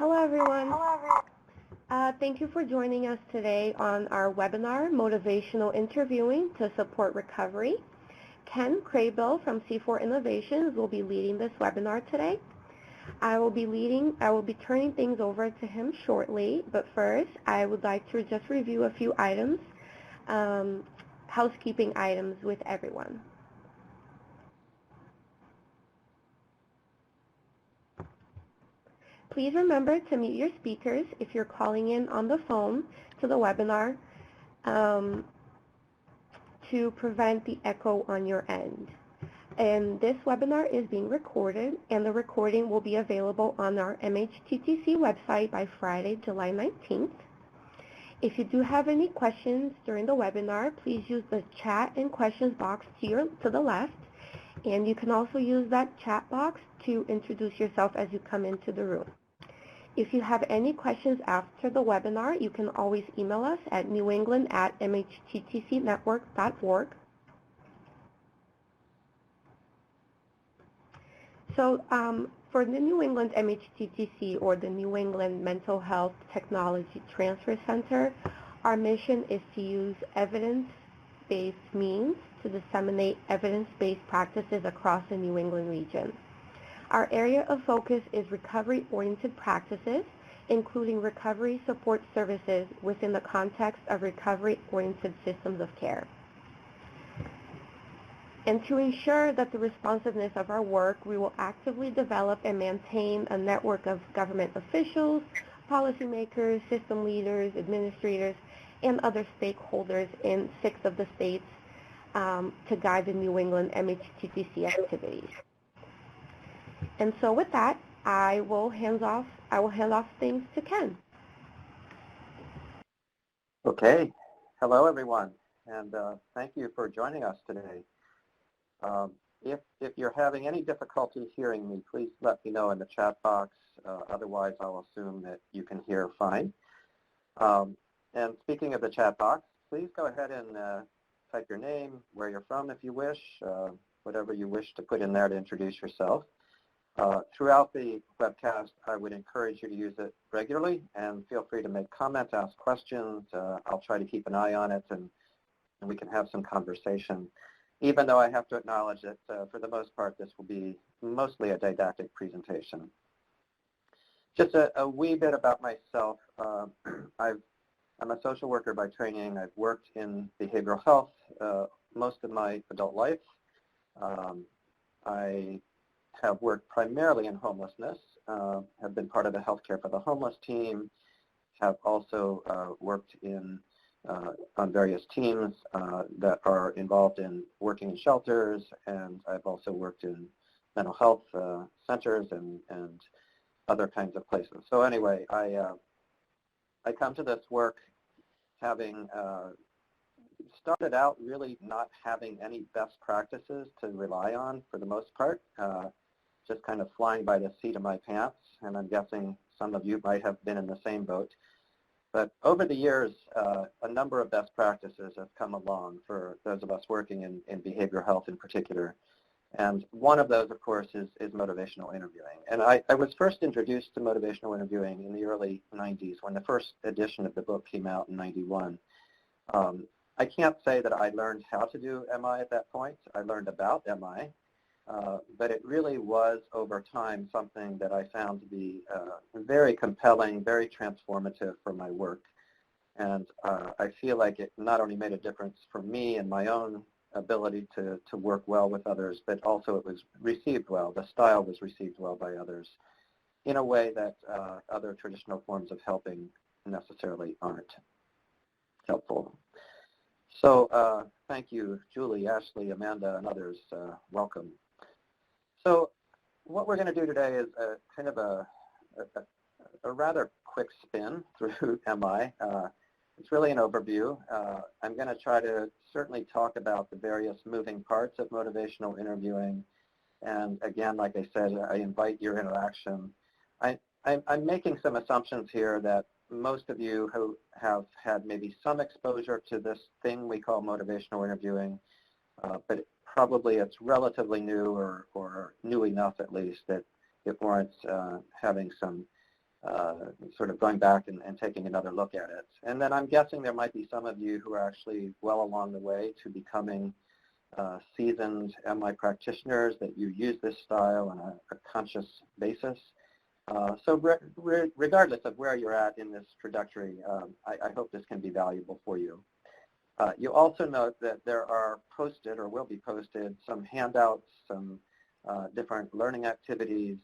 Hello, everyone. Thank you for joining us today on our webinar, Motivational Interviewing to Support Recovery. Ken Kraybill from C4 Innovations will be leading this webinar today. I will be turning things over to him shortly, but first, I would like to just review a few items, housekeeping items with everyone. Please remember to mute your speakers if you're calling in on the phone to the webinar to prevent the echo on your end. And this webinar is being recorded, and the recording will be available on our MHTTC website by Friday, July 19th. If you do have any questions during the webinar, please use the chat and questions box to the left, and you can also use that chat box to introduce yourself as you come into the room. If you have any questions after the webinar, you can always email us at newengland@mhttcnetwork.org. So for the New England MHTTC, or the New England Mental Health Technology Transfer Center, our mission is to use evidence-based means to disseminate evidence-based practices across the New England region. Our area of focus is recovery-oriented practices, including recovery support services within the context of recovery-oriented systems of care. And to ensure that the responsiveness of our work, we will actively develop and maintain a network of government officials, policymakers, system leaders, administrators, and other stakeholders in 6 of the states to guide the New England MHTTC activities. And so with that, I will hand off things to Ken. Okay. Hello, everyone, and thank you for joining us today. If you're having any difficulty hearing me, please let me know in the chat box. Otherwise, I'll assume that you can hear fine. And speaking of the chat box, please go ahead and type your name, where you're from if you wish, whatever you wish to put in there to introduce yourself. Throughout the webcast, I would encourage you to use it regularly, and feel free to make comments, ask questions. I'll try to keep an eye on it, and we can have some conversation, even though I have to acknowledge that for the most part, this will be mostly a didactic presentation. Just a wee bit about myself. I'm a social worker by training. I've worked in behavioral health most of my adult life. I have worked primarily in homelessness, have been part of the Healthcare for the Homeless team, have also worked on various teams that are involved in working in shelters, and I've also worked in mental health centers and other kinds of places. So anyway, I come to this work having started out really not having any best practices to rely on for the most part, just kind of flying by the seat of my pants, and I'm guessing some of you might have been in the same boat. But over the years, a number of best practices have come along for those of us working in behavioral health in particular. And one of those, of course, is motivational interviewing. And I was first introduced to motivational interviewing in the early 90s when the first edition of the book came out in 91. I can't say that I learned how to do MI at that point. I learned about MI. But it really was, over time, something that I found to be very compelling, very transformative for my work. And I feel like it not only made a difference for me and my own ability to work well with others, but also it was received well. The style was received well by others in a way that other traditional forms of helping necessarily aren't helpful. So thank you, Julie, Ashley, Amanda, and others. Welcome. So what we're going to do today is kind of a rather quick spin through MI. It's really an overview. I'm going to try to certainly talk about the various moving parts of motivational interviewing. And again, like I said, I invite your interaction. I'm making some assumptions here that most of you who have had maybe some exposure to this thing we call motivational interviewing, but probably it's relatively new or new enough at least that it warrants having some sort of going back and taking another look at it. And then I'm guessing there might be some of you who are actually well along the way to becoming seasoned MI practitioners, that you use this style on a conscious basis. So regardless of where you're at in this trajectory, I hope this can be valuable for you. You also note that there are posted, or will be posted, some handouts, some different learning activities,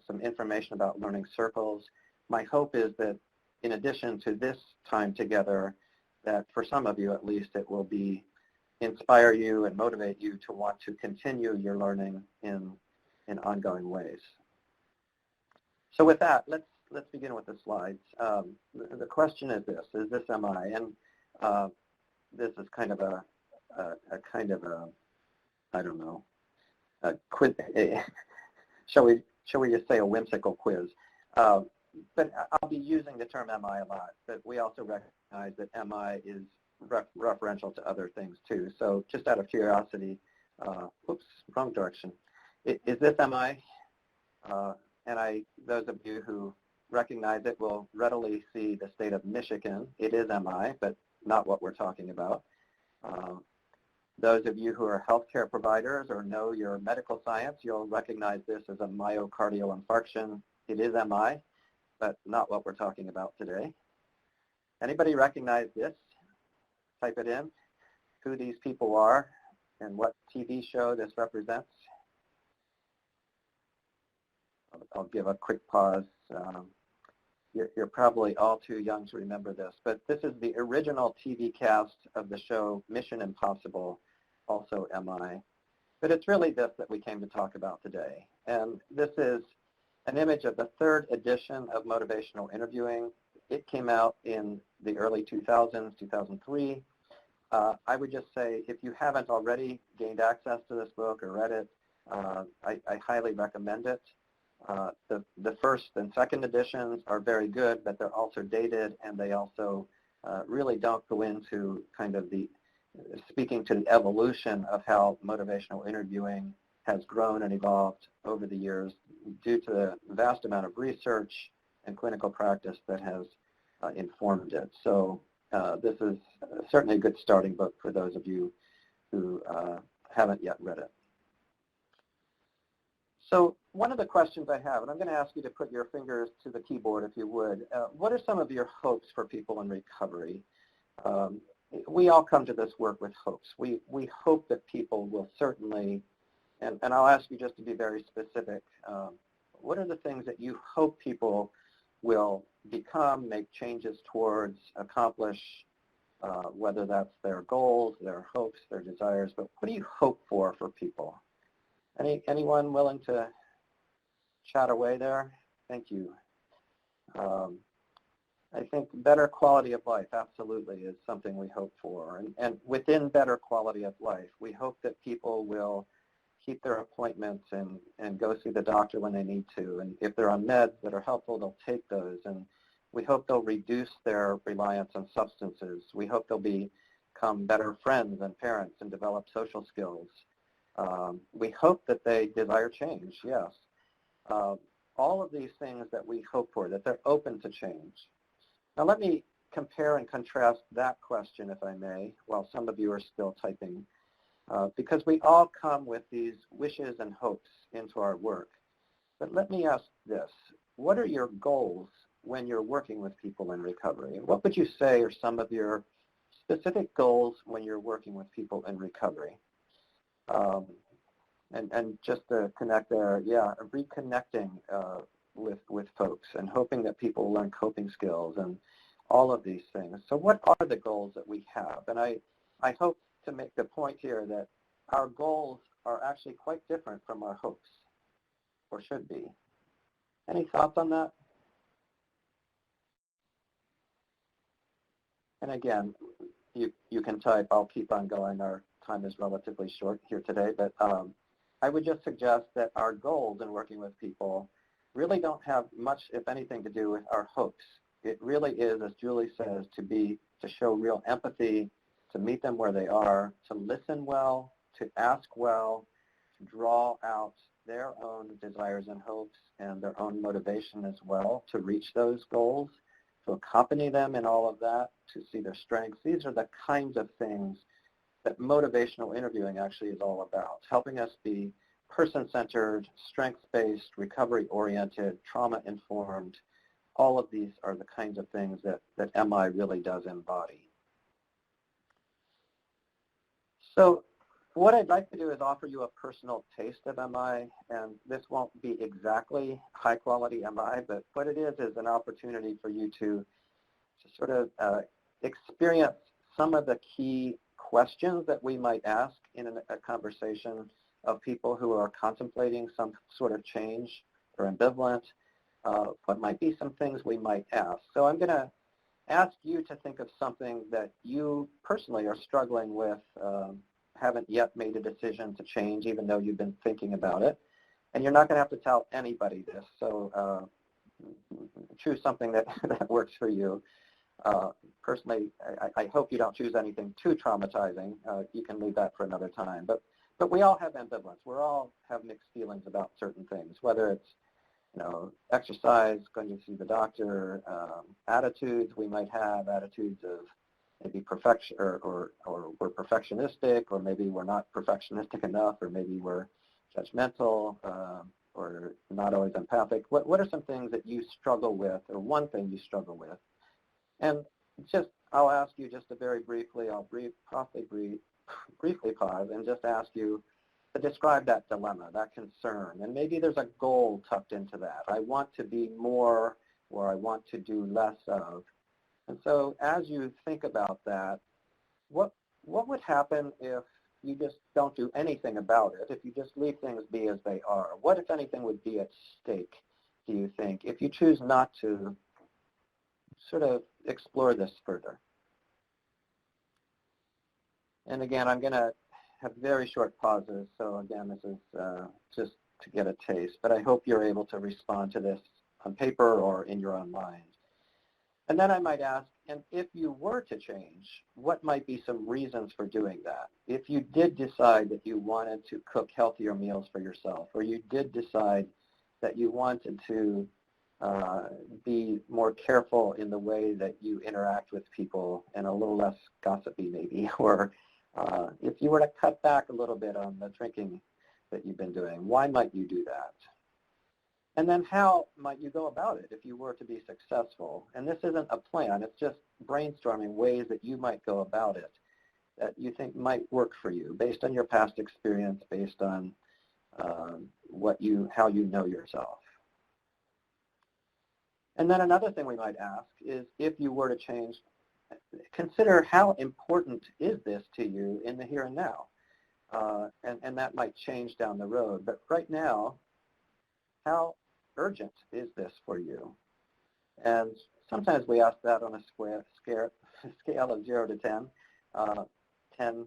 some information about learning circles. My hope is that in addition to this time together, that for some of you at least, it will inspire you and motivate you to want to continue your learning in ongoing ways. So with that, let's begin with the slides. The question is this MI? And this is kind of a I don't know, a quiz, shall we just say a whimsical quiz? But I'll be using the term MI a lot, but we also recognize that MI is referential to other things too. So just out of curiosity, oops, wrong direction. Is this MI? And those of you who recognize it will readily see the state of Michigan. It is MI, but not what we're talking about. Those of you who are healthcare providers or know your medical science, you'll recognize this as a myocardial infarction. It is MI, but not what we're talking about today. Anybody recognize this? Type it in, who these people are and what TV show this represents. I'll give a quick pause. You're probably all too young to remember this, but this is the original TV cast of the show Mission Impossible, also MI. But it's really this that we came to talk about today. And this is an image of the 3rd edition of Motivational Interviewing. It came out in the early 2000s, 2003. I would just say, if you haven't already gained access to this book or read it, I highly recommend it. The 1st and 2nd editions are very good, but they're also dated, and they also really don't go into kind of speaking to the evolution of how motivational interviewing has grown and evolved over the years due to the vast amount of research and clinical practice that has informed it. So this is certainly a good starting book for those of you who haven't yet read it. So one of the questions I have, and I'm going to ask you to put your fingers to the keyboard if you would, what are some of your hopes for people in recovery? We all come to this work with hopes. We hope that people will certainly, and I'll ask you just to be very specific, what are the things that you hope people will become, make changes towards, accomplish, whether that's their goals, their hopes, their desires, but what do you hope for people? Anyone willing to chat away there? Thank you. I think better quality of life absolutely is something we hope for. And within better quality of life, we hope that people will keep their appointments and go see the doctor when they need to. And if they're on meds that are helpful, they'll take those. And we hope they'll reduce their reliance on substances. We hope they'll become better friends and parents and develop social skills. We hope that they desire change, yes. All of these things that we hope for, that they're open to change. Now let me compare and contrast that question, if I may, while some of you are still typing, because we all come with these wishes and hopes into our work. But let me ask this. What are your goals when you're working with people in recovery? What would you say are some of your specific goals when you're working with people in recovery? And just to connect there, yeah, reconnecting with folks and hoping that people learn coping skills and all of these things. So what are the goals that we have? And I hope to make the point here that our goals are actually quite different from our hopes, or should be. Any thoughts on that? And again, you can type. I'll keep on going. Our time is relatively short here today, but I would just suggest that our goals in working with people really don't have much, if anything, to do with our hopes. It really is, as Julie says, to show real empathy, to meet them where they are, to listen well, to ask well, to draw out their own desires and hopes and their own motivation as well to reach those goals, to accompany them in all of that, to see their strengths. These are the kinds of things that motivational interviewing actually is all about, helping us be person-centered, strengths-based, recovery-oriented, trauma-informed. All of these are the kinds of things that MI really does embody. So what I'd like to do is offer you a personal taste of MI, and this won't be exactly high-quality MI, but what it is an opportunity for you to sort of experience some of the key questions that we might ask in a conversation of people who are contemplating some sort of change or ambivalent. What might be some things we might ask? So I'm going to ask you to think of something that you personally are struggling with, haven't yet made a decision to change, even though you've been thinking about it. And you're not going to have to tell anybody this, so choose something that works for you. Personally, I hope you don't choose anything too traumatizing. You can leave that for another time. But we all have ambivalence. We all have mixed feelings about certain things, whether it's exercise, going to see the doctor, attitudes we might have, attitudes of maybe perfection, or we're perfectionistic, or maybe we're not perfectionistic enough, or maybe we're judgmental, or not always empathic. What are some things that you struggle with, or one thing you struggle with? And I'll ask you just to very briefly, briefly pause and just ask you to describe that dilemma, that concern. And maybe there's a goal tucked into that. I want to be more, or I want to do less of. And so as you think about that, what would happen if you just don't do anything about it, if you just leave things be as they are? What, if anything, would be at stake, do you think, if you choose not to sort of explore this further? And again, I'm going to have very short pauses, so again, this is just to get a taste, but I hope you're able to respond to this on paper or in your own mind. And then I might ask, and if you were to change, what might be some reasons for doing that? If you did decide that you wanted to cook healthier meals for yourself, or you did decide that you wanted to be more careful in the way that you interact with people and a little less gossipy maybe, or if you were to cut back a little bit on the drinking that you've been doing, why might you do that? And then how might you go about it if you were to be successful? And this isn't a plan, it's just brainstorming ways that you might go about it that you think might work for you based on your past experience, based on how you know yourself. And then another thing we might ask is, if you were to change, consider how important is this to you in the here and now? And that might change down the road. But right now, how urgent is this for you? And sometimes we ask that on a scale of 0 to 10, 10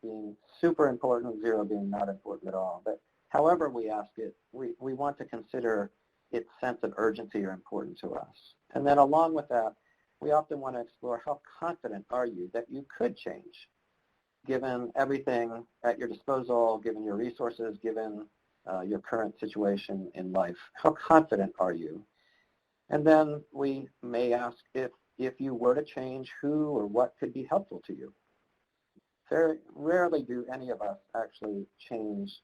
being super important, 0 being not important at all. But however we ask it, we want to consider its sense of urgency or importance to us. And then along with that, we often want to explore, how confident are you that you could change, given everything at your disposal, given your resources, given your current situation in life? How confident are you? And then we may ask, if you were to change, who or what could be helpful to you? Very rarely do any of us actually change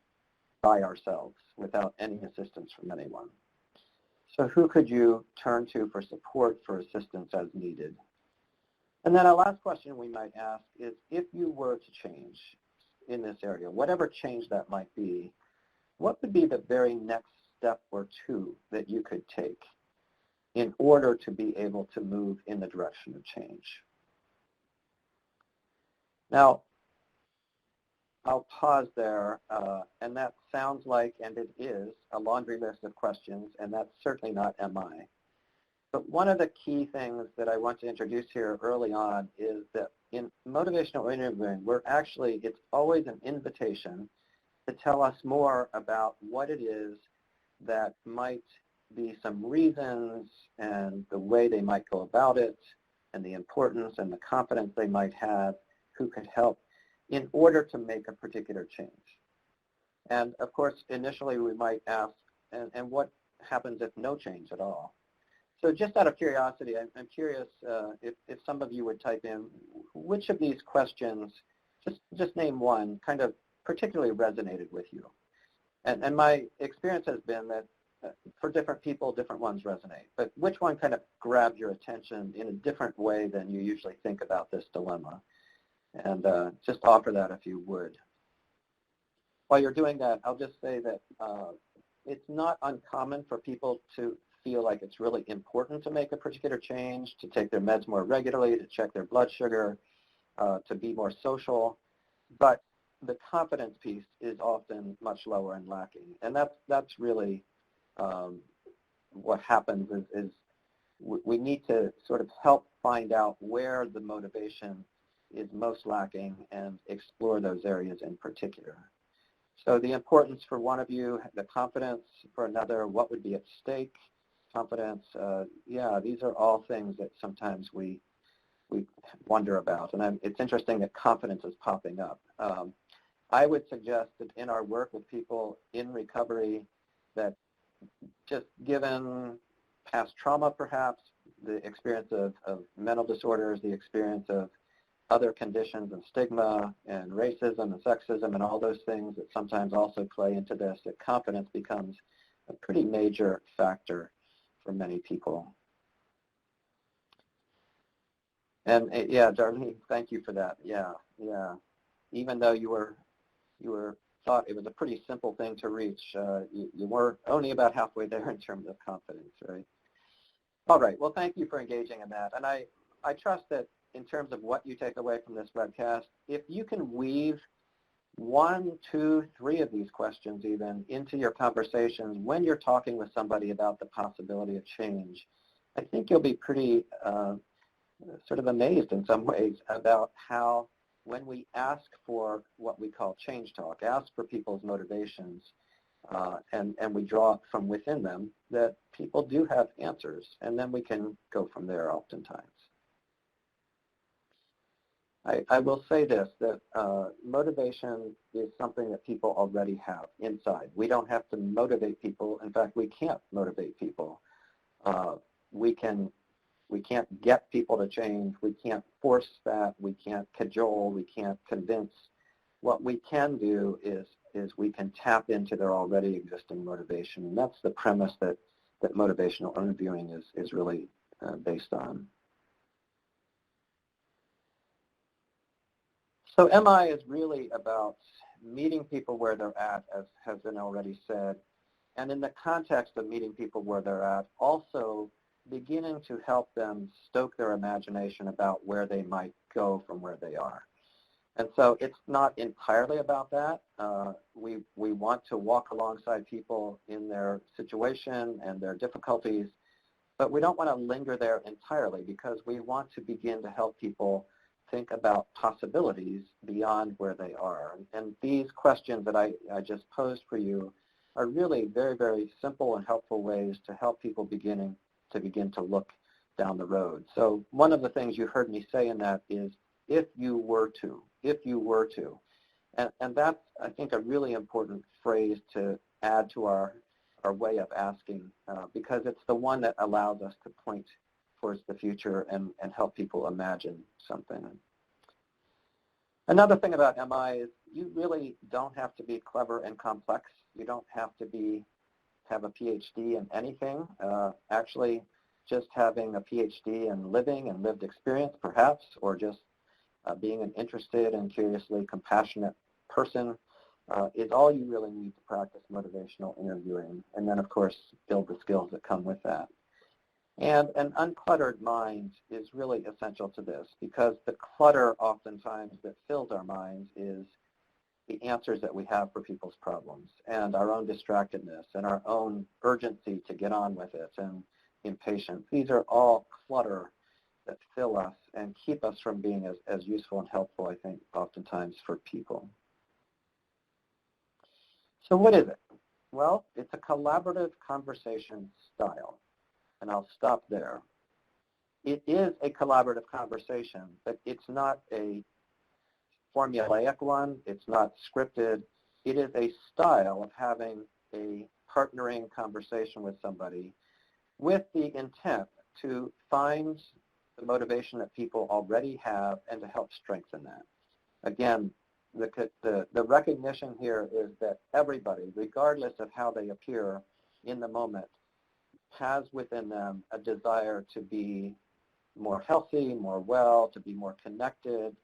by ourselves without any assistance from anyone. So who could you turn to for support, for assistance as needed? And then our last question we might ask is, if you were to change in this area, whatever change that might be, what would be the very next step or two that you could take in order to be able to move in the direction of change? Now, I'll pause there, and that sounds like, and it is, a laundry list of questions, and that's certainly not MI. But one of the key things that I want to introduce here early on is that in motivational interviewing, it's always an invitation to tell us more about what it is that might be some reasons and the way they might go about it, and the importance and the confidence they might have, who could help in order to make a particular change. And of course, initially we might ask, and what happens if no change at all? So just out of curiosity, I'm curious if some of you would type in which of these questions, just name one, kind of particularly resonated with you. And my experience has been that for different people, different ones resonate. But which one kind of grabbed your attention in a different way than you usually think about this dilemma? And just offer that if you would. While you're doing that, I'll just say that it's not uncommon for people to feel like it's really important to make a particular change, to take their meds more regularly, to check their blood sugar, to be more social. But the confidence piece is often much lower and lacking. And that's really what happens is we need to sort of help find out where the motivation is most lacking and explore those areas in particular. So the importance for one of you, the confidence for another, what would be at stake, confidence, yeah, these are all things that sometimes we wonder about. And it's interesting that confidence is popping up. I would suggest that in our work with people in recovery that just given past trauma perhaps, the experience of mental disorders, the experience of other conditions and stigma and racism and sexism and all those things that sometimes also play into this, that confidence becomes a pretty major factor for many people. And yeah, Darlene, thank you for that. Yeah. Even though you thought it was a pretty simple thing to reach, you were only about halfway there in terms of confidence, right? All right. Well, thank you for engaging in that. And I trust that in terms of what you take away from this webcast, if you can weave 1, 2, 3 of these questions even into your conversations when you're talking with somebody about the possibility of change, I think you'll be pretty sort of amazed in some ways about how when we ask for what we call change talk, ask for people's motivations, and we draw from within them, that people do have answers, and then we can go from there oftentimes. I will say this, that motivation is something that people already have inside. We don't have to motivate people. In fact, we can't motivate people. We can't get people to change. We can't force that. We can't cajole. We can't convince. What we can do is we can tap into their already existing motivation. And that's the premise that motivational interviewing is really based on. So MI is really about meeting people where they're at, as has been already said, and in the context of meeting people where they're at, also beginning to help them stoke their imagination about where they might go from where they are. And so it's not entirely about that. We want to walk alongside people in their situation and their difficulties, but we don't want to linger there entirely because we want to begin to help people think about possibilities beyond where they are. And these questions that I just posed for you are really very, very simple and helpful ways to help people begin to look down the road. So one of the things you heard me say in that is, if you were to. And that's, I think, a really important phrase to add to our way of asking because it's the one that allows us to point towards the future and help people imagine something. Another thing about MI is you really don't have to be clever and complex. You don't have to have a PhD in anything. Actually, just having a PhD in living and lived experience, perhaps, or just being an interested and curiously compassionate person is all you really need to practice motivational interviewing. And then, of course, build the skills that come with that. And an uncluttered mind is really essential to this because the clutter oftentimes that fills our minds is the answers that we have for people's problems and our own distractedness and our own urgency to get on with it and impatience. These are all clutter that fill us and keep us from being as useful and helpful, I think, oftentimes for people. So what is it? Well, it's a collaborative conversation style. And I'll stop there. It is a collaborative conversation, but it's not a formulaic one. It's not scripted. it is a style of having a partnering conversation with somebody with the intent to find the motivation that people already have and to help strengthen that. Again, the recognition here is that everybody, regardless of how they appear in the moment, has within them a desire to be more healthy, more well, to be more connected,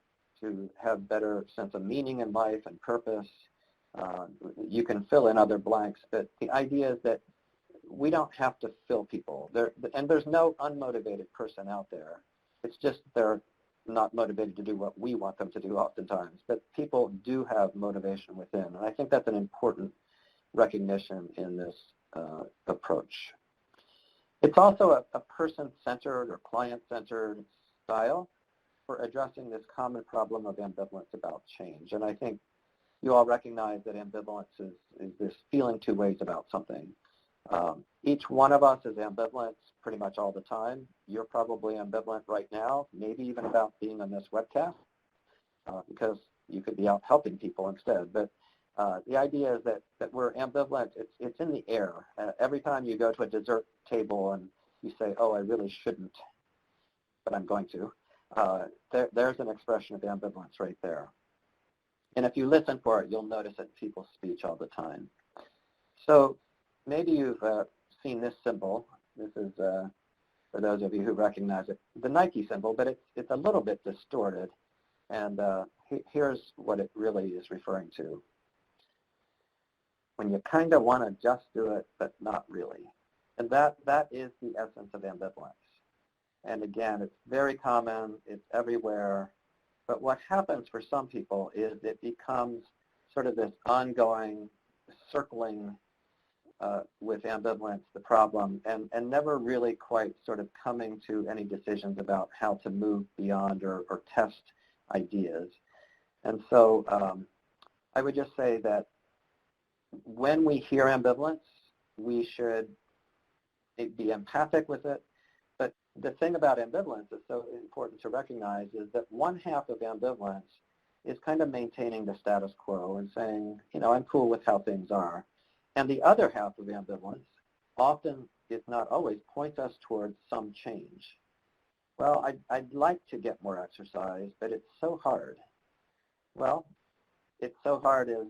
to have better sense of meaning in life and purpose. You can fill in other blanks, but the idea is that we don't have to fill people. And there's no unmotivated person out there. It's just they're not motivated to do what we want them to do oftentimes. But people do have motivation within. And I think that's an important recognition in this approach. It's also a person-centered or client-centered style for addressing this common problem of ambivalence about change. And I think you all recognize that ambivalence is this feeling two ways about something. Each one of us is ambivalent pretty much all the time. You're probably ambivalent right now, maybe even about being on this webcast, because you could be out helping people instead. But the idea is that we're ambivalent. It's in the air. Every time you go to a dessert table and you say, oh, I really shouldn't, but I'm going to, there's an expression of ambivalence right there. And if you listen for it, you'll notice it in people's speech all the time. So maybe you've seen this symbol. This is, for those of you who recognize it, the Nike symbol, but it's a little bit distorted. And here's what it really is referring to. When you kind of want to just do it, but not really. And that is the essence of ambivalence. And again, it's very common, it's everywhere. But what happens for some people is it becomes sort of this ongoing circling with ambivalence, the problem, and never really quite sort of coming to any decisions about how to move beyond or test ideas. And so I would just say that when we hear ambivalence, we should be empathic with it. But the thing about ambivalence is so important to recognize is that one half of ambivalence is kind of maintaining the status quo and saying, you know, I'm cool with how things are. And the other half of ambivalence often, if not always, points us towards some change. Well, I'd like to get more exercise, but it's so hard. Well, it's so hard is,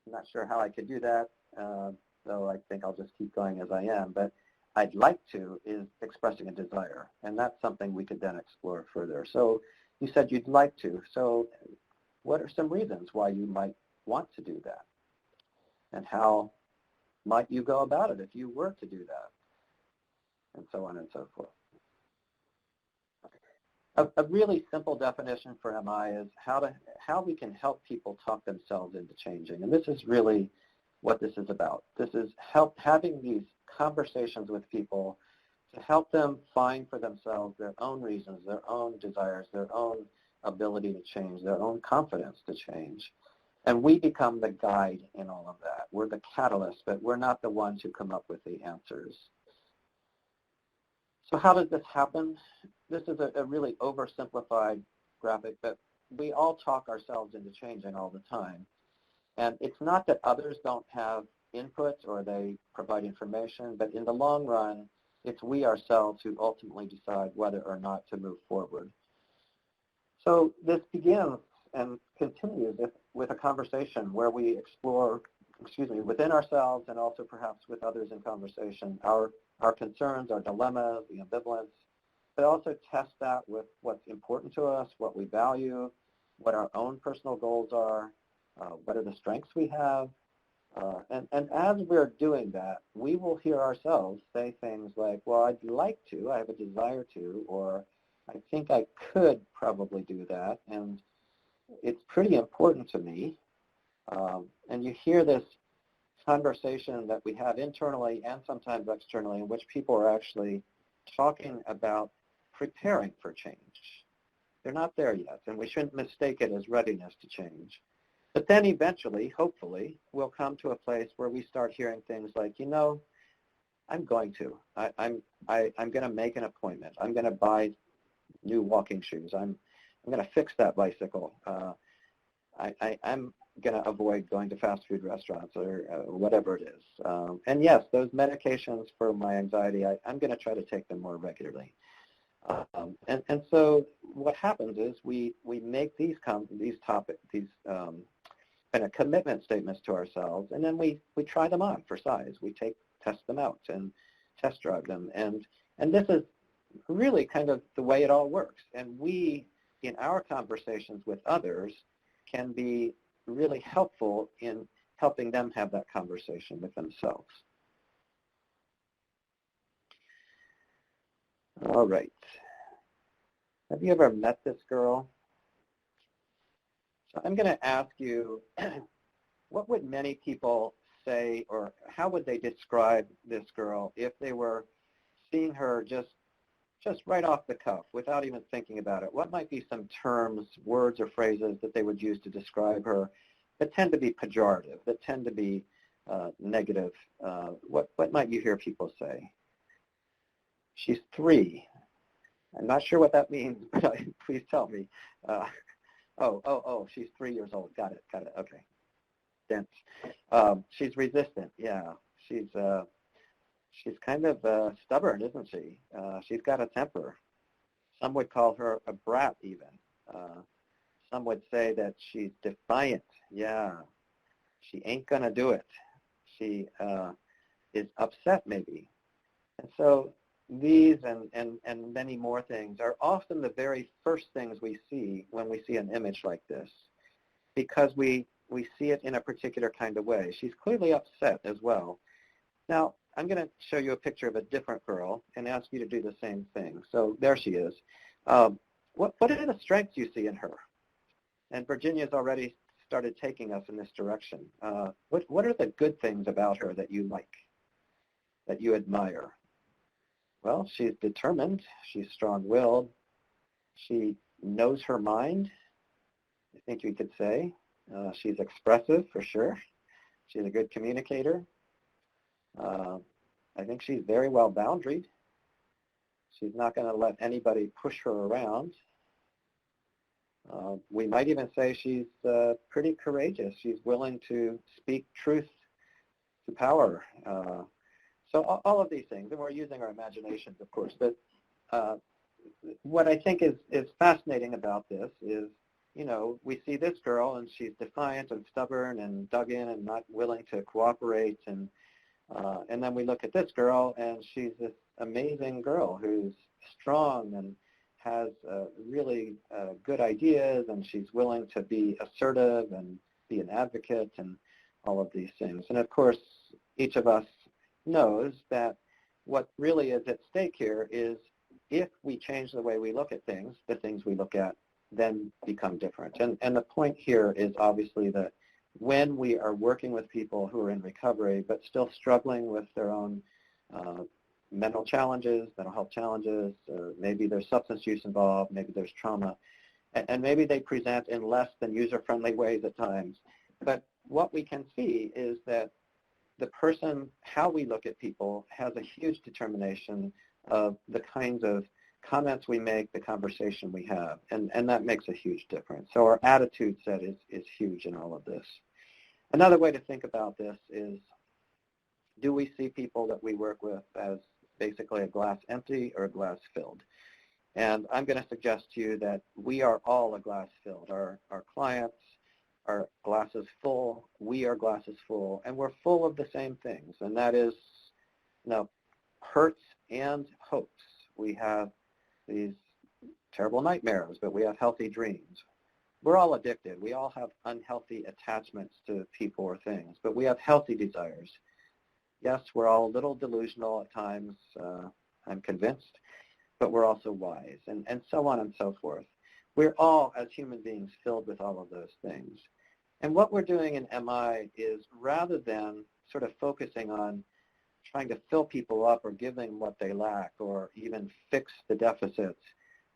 I'm not sure how I could do that, though I think I'll just keep going as I am. But I'd like to is expressing a desire, and that's something we could then explore further. So you said you'd like to. So what are some reasons why you might want to do that? And how might you go about it if you were to do that? And so on and so forth. A really simple definition for MI is how we can help people talk themselves into changing. And this is really what this is about. This is having these conversations with people to help them find for themselves their own reasons, their own desires, their own ability to change, their own confidence to change. And we become the guide in all of that. We're the catalyst, but we're not the ones who come up with the answers. So how does this happen? This is a really oversimplified graphic, but we all talk ourselves into changing all the time. And it's not that others don't have input or they provide information, but in the long run, it's we ourselves who ultimately decide whether or not to move forward. So this begins and continues with a conversation where we explore, within ourselves and also perhaps with others in conversation, our concerns, our dilemmas, the ambivalence, but also test that with what's important to us, what we value, what our own personal goals are, what are the strengths we have. And as we're doing that, we will hear ourselves say things like, well, I'd like to, I have a desire to, or I think I could probably do that, and it's pretty important to me. And you hear this conversation that we have internally and sometimes externally in which people are actually talking about preparing for change. They're not there yet, and we shouldn't mistake it as readiness to change. But then eventually, hopefully, we'll come to a place where we start hearing things like, you know, I'm going to. I'm going to make an appointment. I'm going to buy new walking shoes. I'm going to fix that bicycle. going to avoid going to fast food restaurants or whatever it is. And yes, those medications for my anxiety, I'm going to try to take them more regularly. And so what happens is we make these kind of commitment statements to ourselves, and then we try them on for size. We test them out and test drive them. And this is really kind of the way it all works. And we, in our conversations with others, can be really helpful in helping them have that conversation with themselves. All right. Have you ever met this girl? So I'm going to ask you, what would many people say, or how would they describe this girl if they were seeing her just right off the cuff without even thinking about it? What might be some terms, words, or phrases that they would use to describe her that tend to be pejorative, that tend to be negative? What might you hear people say? She's 3. I'm not sure what that means, but please tell me. She's 3 years old. Got it. Okay. Dense. She's resistant. Yeah. She's kind of stubborn, isn't she? She's got a temper. Some would call her a brat even. Some would say that she's defiant. Yeah. She ain't going to do it. She is upset maybe. And so these and many more things are often the very first things we see when we see an image like this, because we see it in a particular kind of way. She's clearly upset as well. Now, I'm going to show you a picture of a different girl and ask you to do the same thing. So there she is. What are the strengths you see in her? And Virginia's already started taking us in this direction. What are the good things about her that you like, that you admire? Well, she's determined. She's strong-willed. She knows her mind, I think you could say. She's expressive, for sure. She's a good communicator. I think she's very well boundaried. She's not going to let anybody push her around. We might even say she's pretty courageous. She's willing to speak truth to power. So all of these things, and we're using our imaginations, of course, but what I think is fascinating about this is, we see this girl and she's defiant and stubborn and dug in and not willing to cooperate, and then we look at this girl and she's this amazing girl who's strong and has really good ideas, and she's willing to be assertive and be an advocate and all of these things. And of course, each of us knows that what really is at stake here is if we change the way we look at things, the things we look at then become different. And the point here is obviously that when we are working with people who are in recovery but still struggling with their own mental challenges, mental health challenges, or maybe there's substance use involved, maybe there's trauma, and maybe they present in less than user-friendly ways at times. But what we can see is that the person, how we look at people, has a huge determination of the kinds of comments we make, the conversation we have, and that makes a huge difference. So our attitude set is huge in all of this. Another way to think about this is, do we see people that we work with as basically a glass empty or a glass filled? And I'm going to suggest to you that we are all a glass filled. Our clients are glasses full, we are glasses full, and we're full of the same things, and that is, hurts and hopes. We have these terrible nightmares, but we have healthy dreams. We're all addicted. We all have unhealthy attachments to people or things, but we have healthy desires. Yes, we're all a little delusional at times, I'm convinced, but we're also wise, and so on and so forth. We're all, as human beings, filled with all of those things. And what we're doing in MI is, rather than sort of focusing on trying to fill people up or give them what they lack or even fix the deficits,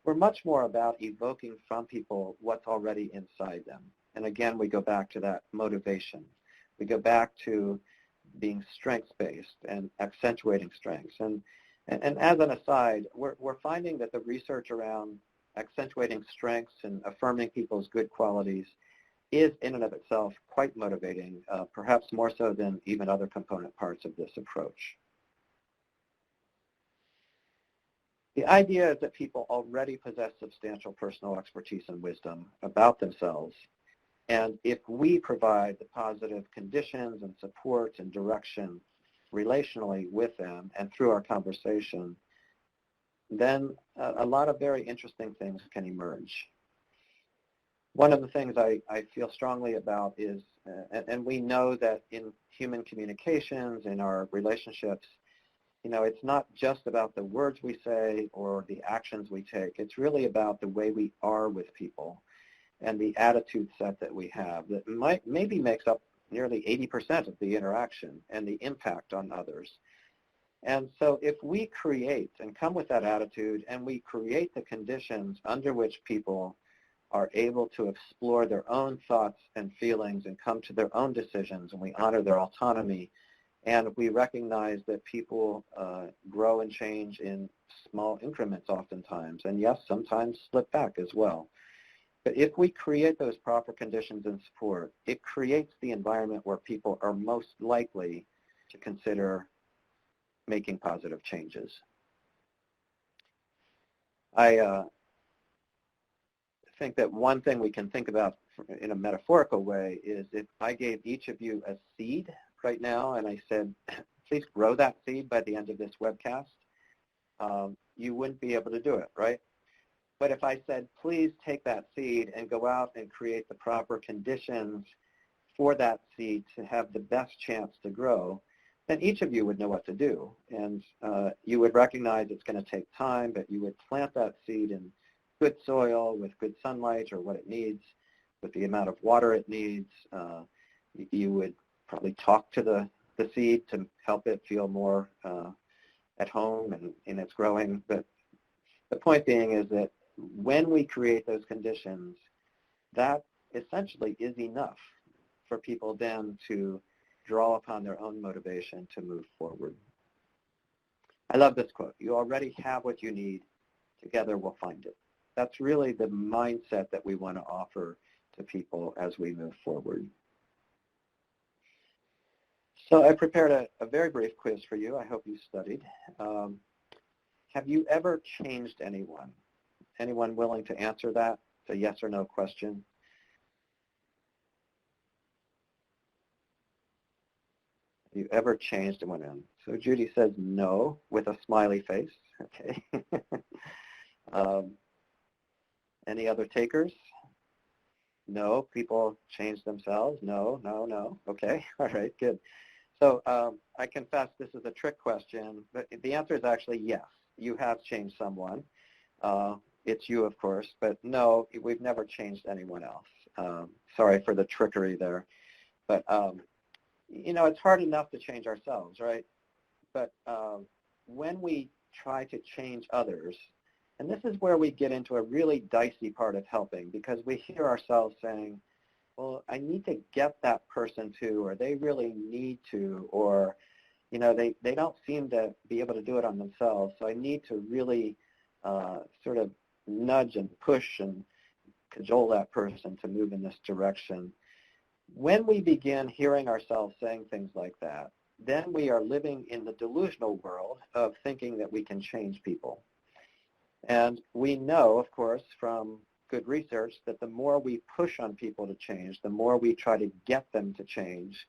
we're much more about evoking from people what's already inside them. And again, we go back to that motivation. We go back to being strengths-based and accentuating strengths. And as an aside, we're finding that the research around accentuating strengths and affirming people's good qualities is in and of itself quite motivating, perhaps more so than even other component parts of this approach. The idea is that people already possess substantial personal expertise and wisdom about themselves, and if we provide the positive conditions and support and direction relationally with them and through our conversation, then a lot of very interesting things can emerge. One of the things I feel strongly about is, and we know that in human communications, in our relationships, it's not just about the words we say or the actions we take. It's really about the way we are with people and the attitude set that we have that maybe makes up nearly 80% of the interaction and the impact on others. And so if we create and come with that attitude and we create the conditions under which people are able to explore their own thoughts and feelings and come to their own decisions, and we honor their autonomy, and we recognize that people grow and change in small increments oftentimes, and yes, sometimes slip back as well. But if we create those proper conditions and support, it creates the environment where people are most likely to consider making positive changes. I think that one thing we can think about in a metaphorical way is if I gave each of you a seed right now and I said, please grow that seed by the end of this webcast, you wouldn't be able to do it, right? But if I said, please take that seed and go out and create the proper conditions for that seed to have the best chance to grow, then each of you would know what to do. And you would recognize it's going to take time, but you would plant that seed in good soil with good sunlight or what it needs, with the amount of water it needs. You would probably talk to the seed to help it feel more at home and in its growing. But the point being is that when we create those conditions, that essentially is enough for people then to draw upon their own motivation to move forward. I love this quote. You already have what you need. Together we'll find it. That's really the mindset that we want to offer to people as we move forward. So I prepared a very brief quiz for you. I hope you studied. Have you ever changed anyone? Anyone willing to answer that? It's a yes or no question. Have you ever changed anyone? So Judy says no with a smiley face. Okay. Any other takers? No, people change themselves. No, no, no. Okay, all right, good. So I confess this is a trick question, but the answer is actually yes. You have changed someone. It's you, of course, but no, we've never changed anyone else. Sorry for the trickery there. But, it's hard enough to change ourselves, right? But when we try to change others, and this is where we get into a really dicey part of helping, because we hear ourselves saying, well, I need to get that person to, or they really need to, or, they don't seem to be able to do it on themselves, so I need to really sort of nudge and push and cajole that person to move in this direction. When we begin hearing ourselves saying things like that, then we are living in the delusional world of thinking that we can change people. And we know, of course, from good research that the more we push on people to change, the more we try to get them to change,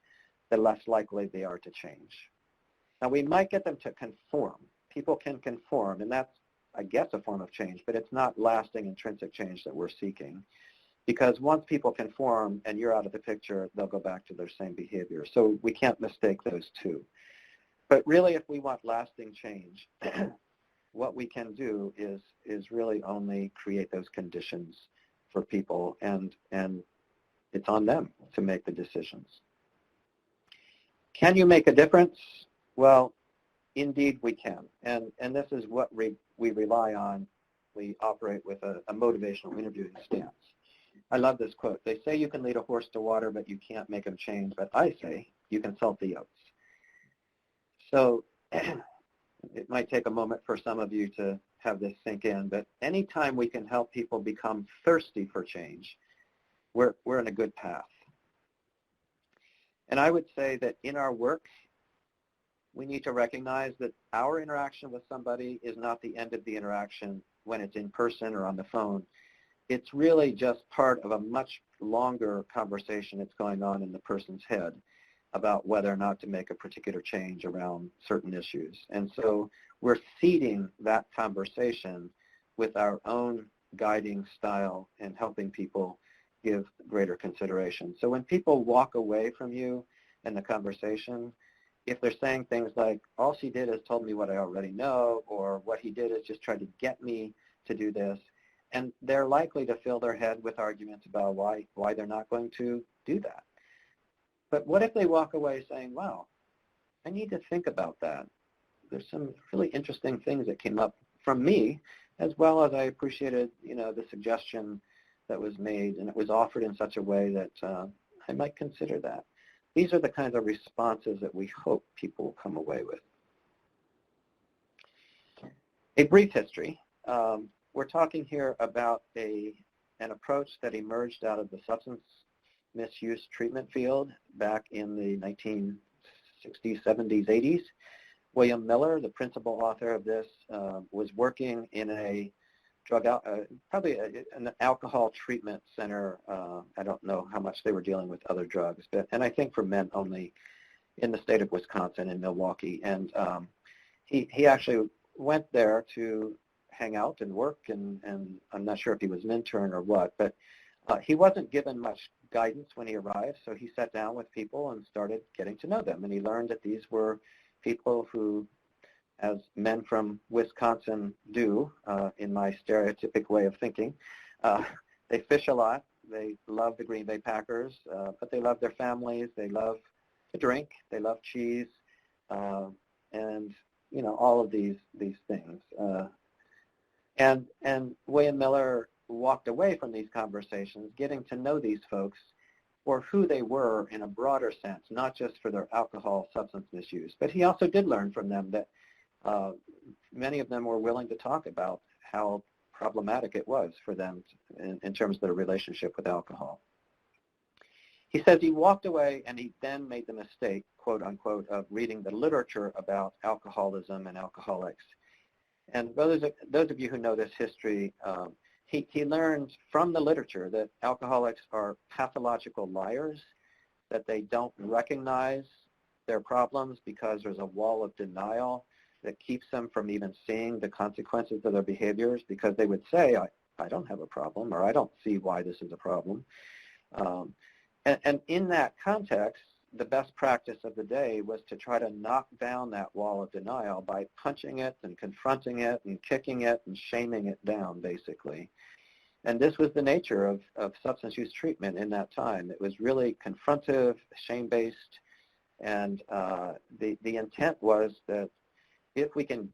the less likely they are to change. Now, we might get them to conform. People can conform, and that's, I guess, a form of change, but it's not lasting intrinsic change that we're seeking. Because once people conform and you're out of the picture, they'll go back to their same behavior. So we can't mistake those two. But really, if we want lasting change, what we can do is really only create those conditions for people, and it's on them to make the decisions. Can you make a difference? Well, indeed we can. And this is what we rely on. We operate with a motivational interviewing stance. I love this quote. They say you can lead a horse to water, but you can't make him change. But I say you can salt the oats. So it might take a moment for some of you to have this sink in, but anytime we can help people become thirsty for change, we're in a good path. And I would say that in our work, we need to recognize that our interaction with somebody is not the end of the interaction when it's in person or on the phone. It's really just part of a much longer conversation that's going on in the person's head about whether or not to make a particular change around certain issues. And so we're seeding that conversation with our own guiding style and helping people give greater consideration. So when people walk away from you in the conversation, if they're saying things like, all she did is told me what I already know, or what he did is just try to get me to do this, and they're likely to fill their head with arguments about why they're not going to do that. But what if they walk away saying, wow, I need to think about that. There's some really interesting things that came up from me, as well as I appreciated, the suggestion that was made, and it was offered in such a way that I might consider that. These are the kinds of responses that we hope people will come away with. A brief history. We're talking here about an approach that emerged out of the substance misuse treatment field back in the 1960s, 70s, 80s. William Miller, the principal author of this, was working in a probably an alcohol treatment center. I don't know how much they were dealing with other drugs, and I think for men only, in the state of Wisconsin in Milwaukee. And he actually went there to hang out and work, and I'm not sure if he was an intern or what, but he wasn't given much guidance when he arrived, so he sat down with people and started getting to know them, and he learned that these were people who, as men from Wisconsin do, in my stereotypic way of thinking, they fish a lot, they love the Green Bay Packers, but they love their families, they love to drink, they love cheese, and all of these things. And William Miller walked away from these conversations, getting to know these folks for who they were in a broader sense, not just for their alcohol substance misuse. But he also did learn from them that many of them were willing to talk about how problematic it was for them in terms of their relationship with alcohol. He says he walked away and he then made the mistake, quote unquote, of reading the literature about alcoholism and alcoholics. And those of you who know this history, he learned from the literature that alcoholics are pathological liars, that they don't recognize their problems because there's a wall of denial that keeps them from even seeing the consequences of their behaviors, because they would say, I don't have a problem, or I don't see why this is a problem. And in that context, the best practice of the day was to try to knock down that wall of denial by punching it and confronting it and kicking it and shaming it down, basically. And this was the nature of substance use treatment in that time. It was really confrontive, shame-based, and the intent was that if we can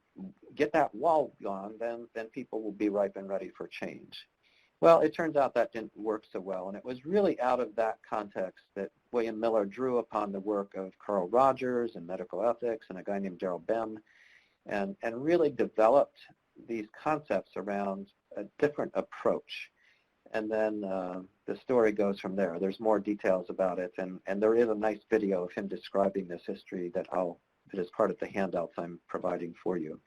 get that wall gone, then people will be ripe and ready for change. Well, it turns out that didn't work so well, and it was really out of that context that William Miller drew upon the work of Carl Rogers in medical ethics and a guy named Darrell Bem, and really developed these concepts around a different approach. And then the story goes from there. There's more details about it, and there is a nice video of him describing this history that is part of the handouts I'm providing for you.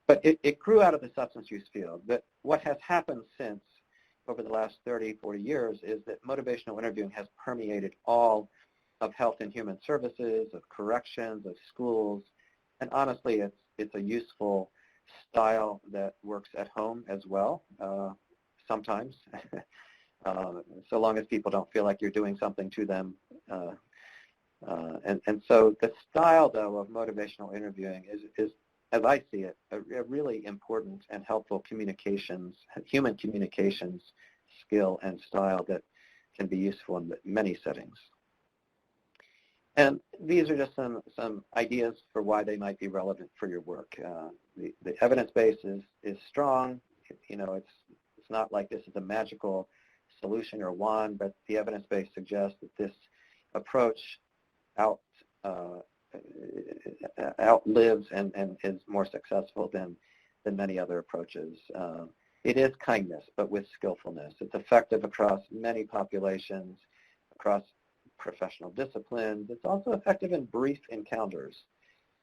But it grew out of the substance use field. But what has happened since, over the last 30, 40 years, is that motivational interviewing has permeated all of health and human services, of corrections, of schools, and honestly, it's a useful style that works at home as well, sometimes, so long as people don't feel like you're doing something to them. And so the style, though, of motivational interviewing is, as I see it, a really important and helpful human communications skill and style that can be useful in many settings. And these are just some ideas for why they might be relevant for your work. The evidence base is strong. It's not like this is a magical solution or wand, but the evidence base suggests that this approach outlives and is more successful than many other approaches. It is kindness, but with skillfulness. It's effective across many populations, across professional disciplines. It's also effective in brief encounters.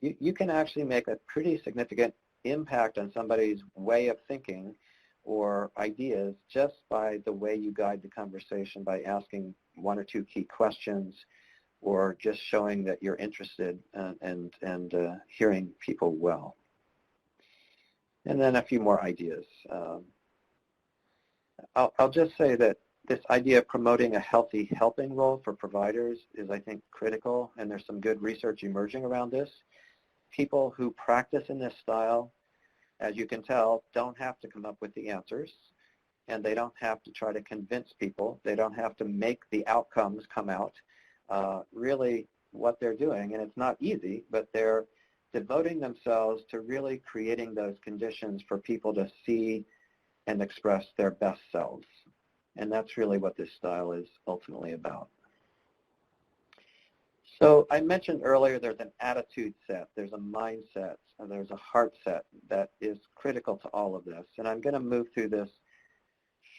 You can actually make a pretty significant impact on somebody's way of thinking or ideas just by the way you guide the conversation, by asking one or two key questions or just showing that you're interested and hearing people well. And then a few more ideas. I'll just say that this idea of promoting a healthy helping role for providers is, I think, critical, and there's some good research emerging around this. People who practice in this style, as you can tell, don't have to come up with the answers, and they don't have to try to convince people. They don't have to make the outcomes come out. Really, what they're doing, and it's not easy, but they're devoting themselves to really creating those conditions for people to see and express their best selves. And that's really what this style is ultimately about. So I mentioned earlier there's an attitude set, there's a mindset, and there's a heart set that is critical to all of this. And I'm going to move through this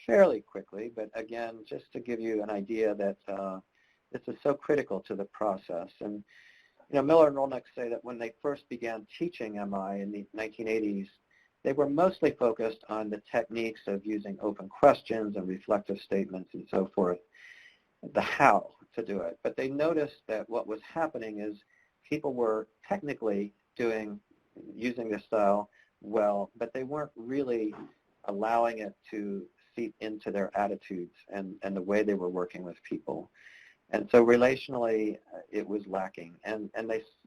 fairly quickly, but again, just to give you an idea that this is so critical to the process. And Miller and Rolnick say that when they first began teaching MI in the 1980s, they were mostly focused on the techniques of using open questions and reflective statements and so forth, the how to do it. But they noticed that what was happening is people were technically using this style well, but they weren't really allowing it to seep into their attitudes and the way they were working with people. And so relationally, it was lacking. And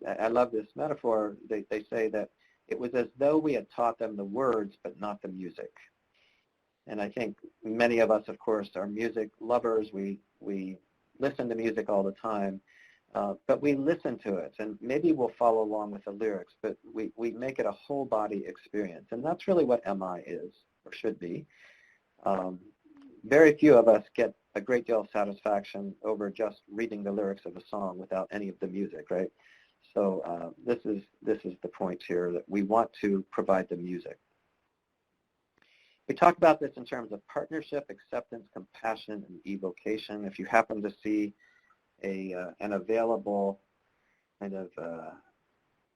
I love this metaphor. They say that it was as though we had taught them the words, but not the music. And I think many of us, of course, are music lovers. We listen to music all the time, but we listen to it. And maybe we'll follow along with the lyrics, but we make it a whole body experience. And that's really what MI is, or should be. Very few of us get a great deal of satisfaction over just reading the lyrics of a song without any of the music, right? So this is the point here, that we want to provide the music. We talk about this in terms of partnership, acceptance, compassion, and evocation. If you happen to see an available kind of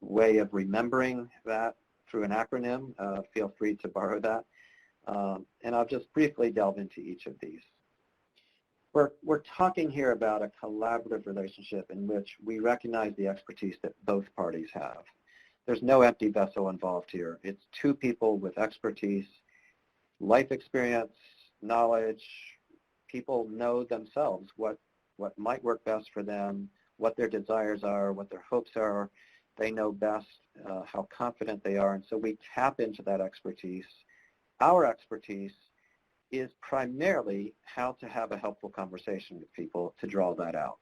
way of remembering that through an acronym, feel free to borrow that. And I'll just briefly delve into each of these. We're talking here about a collaborative relationship in which we recognize the expertise that both parties have. There's no empty vessel involved here. It's two people with expertise, life experience, knowledge. People know themselves what might work best for them, what their desires are, what their hopes are. They know best how confident they are, and so we tap into that expertise. Our expertise is primarily how to have a helpful conversation with people to draw that out.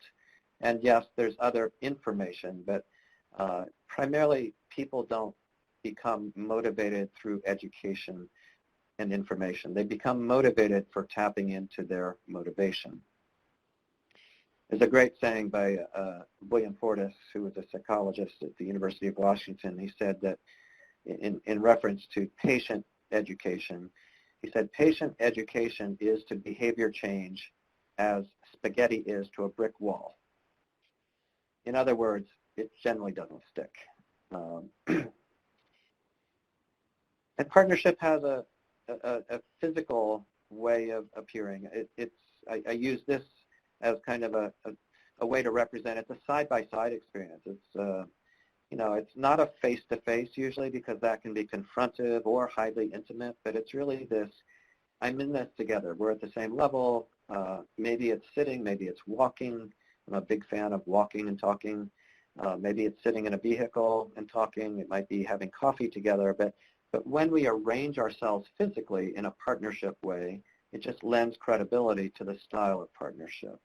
And yes, there's other information, but primarily people don't become motivated through education and information. They become motivated for tapping into their motivation. There's a great saying by William Fortis, who was a psychologist at the University of Washington. He said that in reference to patient education, he said, patient education is to behavior change as spaghetti is to a brick wall. In other words, it generally doesn't stick. And partnership has a physical way of appearing. I use this as kind of a way to represent. It's a side-by-side experience. It's it's not a face-to-face usually, because that can be confrontive or highly intimate, but it's really this, I'm in this together. We're at the same level. Maybe it's sitting, maybe it's walking. I'm a big fan of walking and talking. Maybe it's sitting in a vehicle and talking. It might be having coffee together, but when we arrange ourselves physically in a partnership way, it just lends credibility to the style of partnership.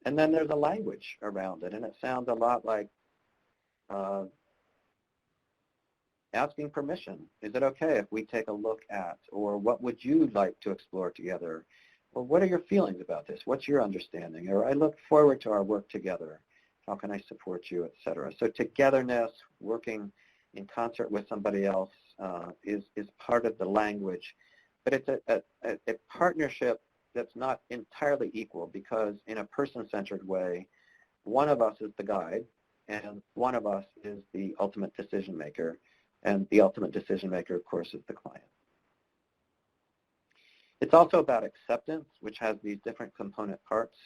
And then there's a language around it, and it sounds a lot like asking permission. Is it okay if we take a look at, or what would you like to explore together? Or what are your feelings about this? What's your understanding? Or I look forward to our work together. How can I support you, etc. So togetherness, working in concert with somebody else is part of the language but it's a partnership that's not entirely equal, because in a person-centered way, one of us is the guide, and one of us is the ultimate decision maker, and the ultimate decision maker, of course, is the client. It's also about acceptance, which has these different component parts.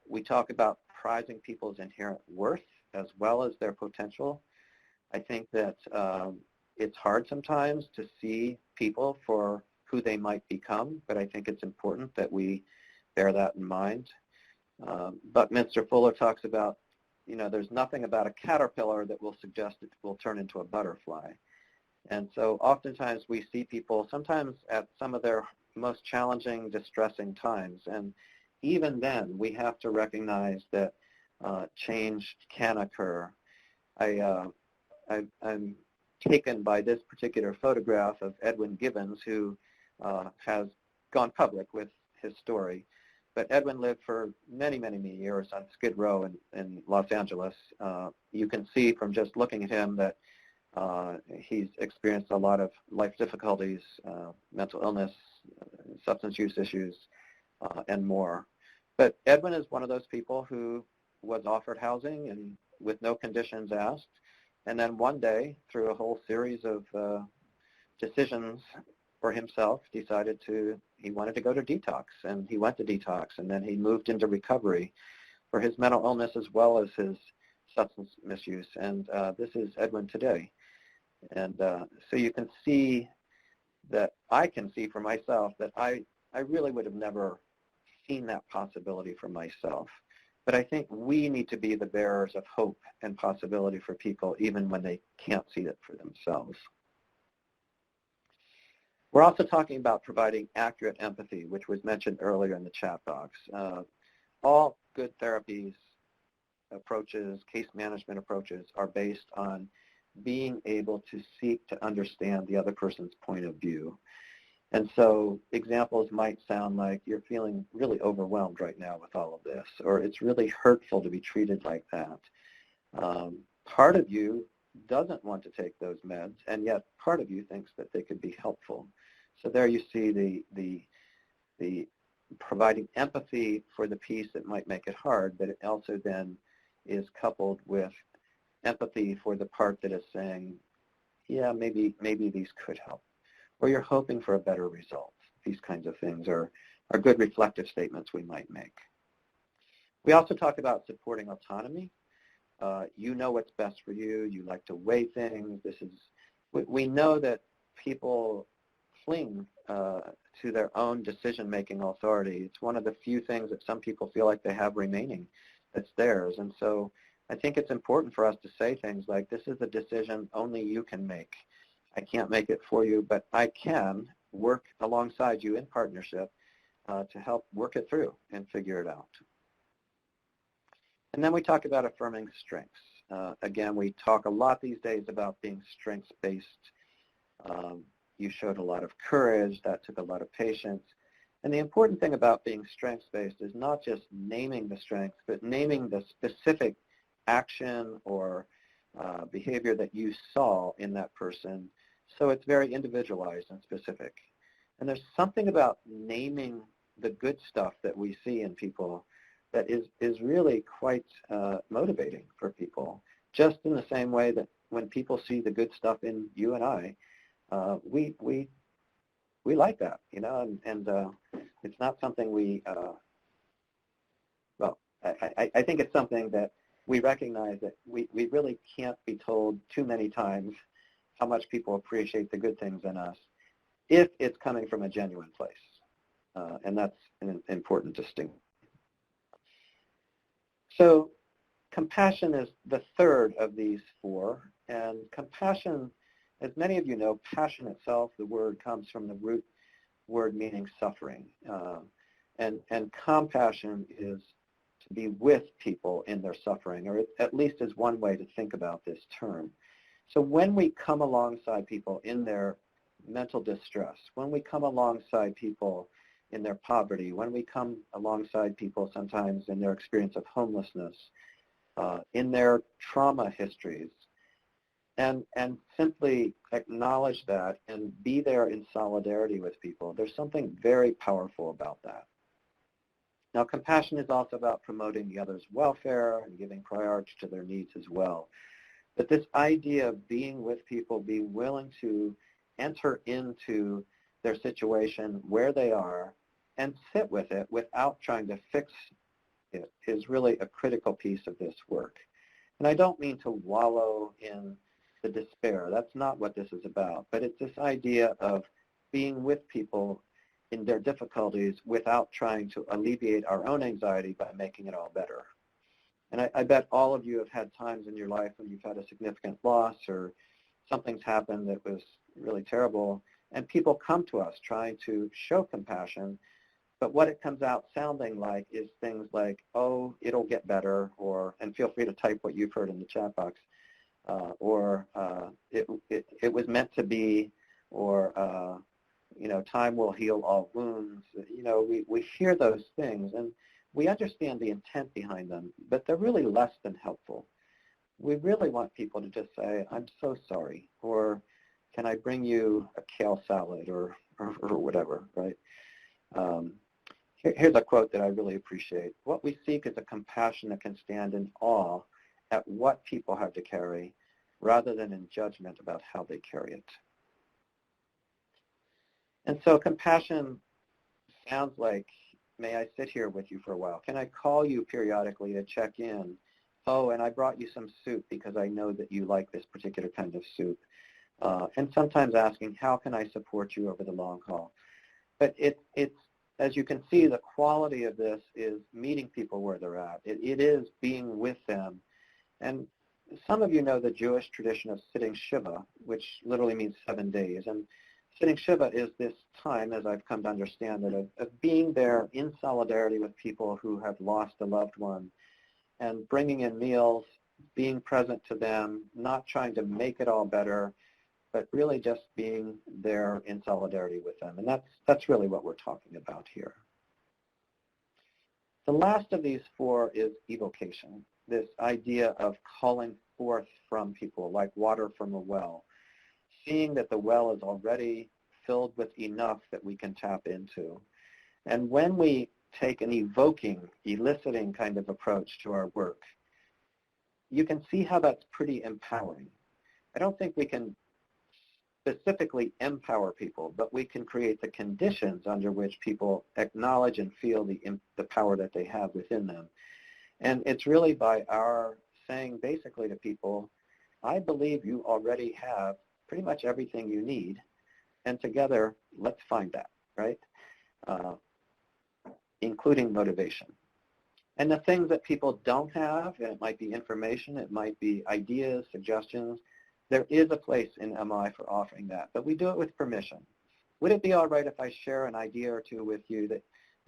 We talk about prizing people's inherent worth as well as their potential. I think that it's hard sometimes to see people for who they might become, but I think it's important that we bear that in mind. Buckminster Fuller talks about, there's nothing about a caterpillar that will suggest it will turn into a butterfly. And so oftentimes we see people sometimes at some of their most challenging, distressing times. And even then, we have to recognize that change can occur. I'm taken by this particular photograph of Edwin Gibbons, who has gone public with his story. But Edwin lived for many, many, many years on Skid Row in Los Angeles. You can see from just looking at him that he's experienced a lot of life difficulties, mental illness, substance use issues, and more. But Edwin is one of those people who was offered housing and with no conditions asked, and then one day, through a whole series of decisions for himself, decided he wanted to go to detox, and he went to detox, and then he moved into recovery for his mental illness as well as his substance misuse, and this is Edwin today. And so you can see that I can see for myself that I really would have never seen that possibility for myself. But I think we need to be the bearers of hope and possibility for people even when they can't see it for themselves. We're also talking about providing accurate empathy, which was mentioned earlier in the chat box. All good therapies, approaches, case management approaches are based on being able to seek to understand the other person's point of view. And so examples might sound like you're feeling really overwhelmed right now with all of this, or it's really hurtful to be treated like that. Part of you doesn't want to take those meds, and yet part of you thinks that they could be helpful. So there you see the providing empathy for the piece that might make it hard, but it also then is coupled with empathy for the part that is saying, yeah, maybe these could help, or you're hoping for a better result. These kinds of things are good reflective statements we might make. We also talk about supporting autonomy. You know what's best for you. You like to weigh things. We know that people cling to their own decision-making authority. It's one of the few things that some people feel like they have remaining that's theirs. And so I think it's important for us to say things like, this is a decision only you can make. I can't make it for you, but I can work alongside you in partnership to help work it through and figure it out. And then we talk about affirming strengths. Again, we talk a lot these days about being strengths-based. You showed a lot of courage. That took a lot of patience. And the important thing about being strengths-based is not just naming the strengths, but naming the specific action or behavior that you saw in that person. So it's very individualized and specific. And there's something about naming the good stuff that we see in people that is really quite motivating for people, just in the same way that when people see the good stuff in you and I, we like that, and it's not something we, I think it's something that we recognize that we really can't be told too many times how much people appreciate the good things in us if it's coming from a genuine place. And that's an important distinction. So compassion is the third of these four. And compassion, as many of you know, passion itself, the word comes from the root word meaning suffering. And compassion is to be with people in their suffering, or at least is one way to think about this term. So when we come alongside people in their mental distress, when we come alongside people in their poverty, when we come alongside people sometimes in their experience of homelessness, in their trauma histories, and simply acknowledge that and be there in solidarity with people. There's something very powerful about that. Now, compassion is also about promoting the other's welfare and giving priority to their needs as well. But this idea of being with people, being willing to enter into their situation where they are and sit with it without trying to fix it is really a critical piece of this work. And I don't mean to wallow in the despair. That's not what this is about. But it's this idea of being with people in their difficulties without trying to alleviate our own anxiety by making it all better. And I bet all of you have had times in your life when you've had a significant loss or something's happened that was really terrible, and people come to us trying to show compassion, but what it comes out sounding like is things like, oh, it'll get better, or, and feel free to type what you've heard in the chat box, or it was meant to be, or time will heal all wounds. We hear those things, and we understand the intent behind them, but they're really less than helpful. We really want people to just say, I'm so sorry, or can I bring you a kale salad, or whatever, right? Here's a quote that I really appreciate. What we seek is a compassion that can stand in awe at what people have to carry, rather than in judgment about how they carry it. And so compassion sounds like, may I sit here with you for a while? Can I call you periodically to check in? Oh, and I brought you some soup because I know that you like this particular kind of soup. And sometimes asking, how can I support you over the long haul? But it's, as you can see, the quality of this is meeting people where they're at. It is being with them. And some of you know the Jewish tradition of sitting Shiva, which literally means 7 days. And sitting Shiva is this time, as I've come to understand it, of being there in solidarity with people who have lost a loved one and bringing in meals, being present to them, not trying to make it all better, but really just being there in solidarity with them. And that's really what we're talking about here. The last of these four is evocation, this idea of calling forth from people like water from a well, seeing that the well is already filled with enough that we can tap into. And when we take an evoking, eliciting kind of approach to our work, you can see how that's pretty empowering. I don't think we can specifically empower people, but we can create the conditions under which people acknowledge and feel the power that they have within them. And it's really by our saying basically to people, I believe you already have pretty much everything you need, and together, let's find that, right? Including motivation. And the things that people don't have, and it might be information, it might be ideas, suggestions, there is a place in MI for offering that, but we do it with permission. Would it be all right if I share an idea or two with you that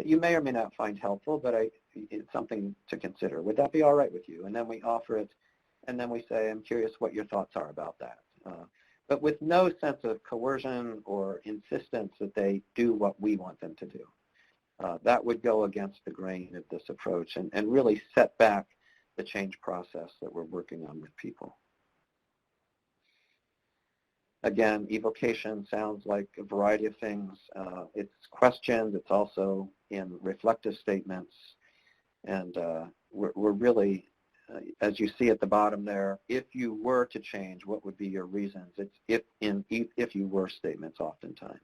you may or may not find helpful, but it's something to consider? Would that be all right with you? And then we offer it, and then we say, I'm curious what your thoughts are about that. But with no sense of coercion or insistence that they do what we want them to do. That would go against the grain of this approach and really set back the change process that we're working on with people. Again, evocation sounds like a variety of things. It's questions, it's also in reflective statements, and we're really, as you see at the bottom there, if you were to change, what would be your reasons? It's if you were statements oftentimes.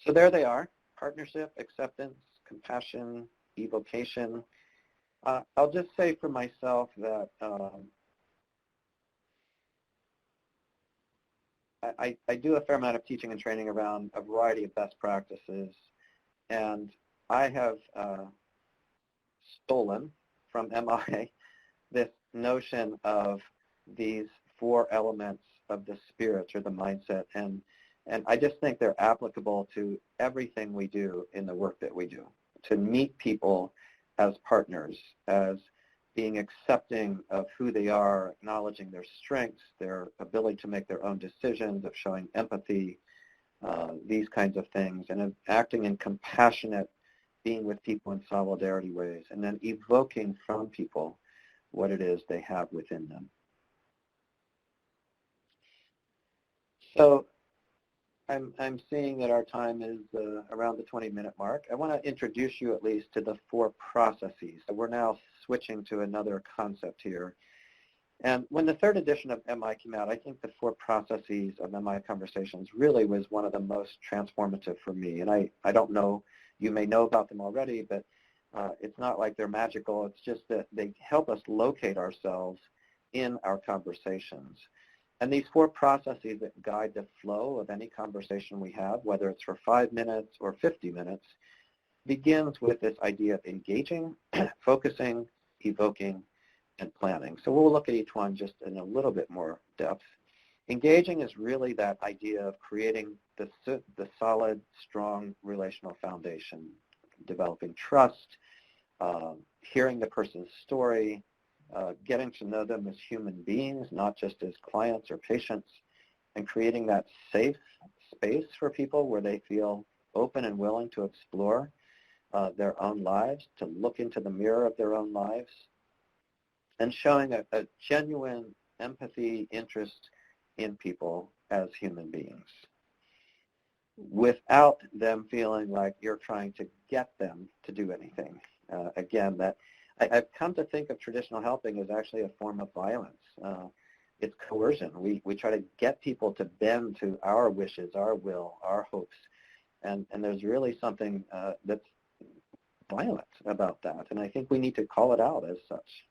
So there they are: partnership, acceptance, compassion, evocation. I'll just say for myself that I do a fair amount of teaching and training around a variety of best practices, and I have stolen from MI this notion of these four elements of the spirit or the mindset, and I just think they're applicable to everything we do in the work that we do, to meet people as partners, as being accepting of who they are, acknowledging their strengths, their ability to make their own decisions, of showing empathy, these kinds of things, and of acting in compassionate, being with people in solidarity ways, and then evoking from people what it is they have within them. So I'm seeing that our time is around the 20-minute mark. I want to introduce you at least to the 4 processes. So we're now switching to another concept here. And when the 3rd edition of MI came out, I think the 4 processes of MI Conversations really was one of the most transformative for me. And I don't know, you may know about them already, but it's not like they're magical. It's just that they help us locate ourselves in our conversations. And these 4 processes that guide the flow of any conversation we have, whether it's for 5 minutes or 50 minutes, begins with this idea of engaging, focusing, evoking, and planning. So we'll look at each one just in a little bit more depth. Engaging is really that idea of creating the solid, strong relational foundation, developing trust, hearing the person's story, getting to know them as human beings, not just as clients or patients, and creating that safe space for people where they feel open and willing to explore their own lives, to look into the mirror of their own lives, and showing a genuine empathy, interest in people as human beings, without them feeling like you're trying to get them to do anything. Again, that I've come to think of traditional helping as actually a form of violence. It's coercion. We try to get people to bend to our wishes, our will, our hopes, and there's really something that's violent about that, and I think we need to call it out as such.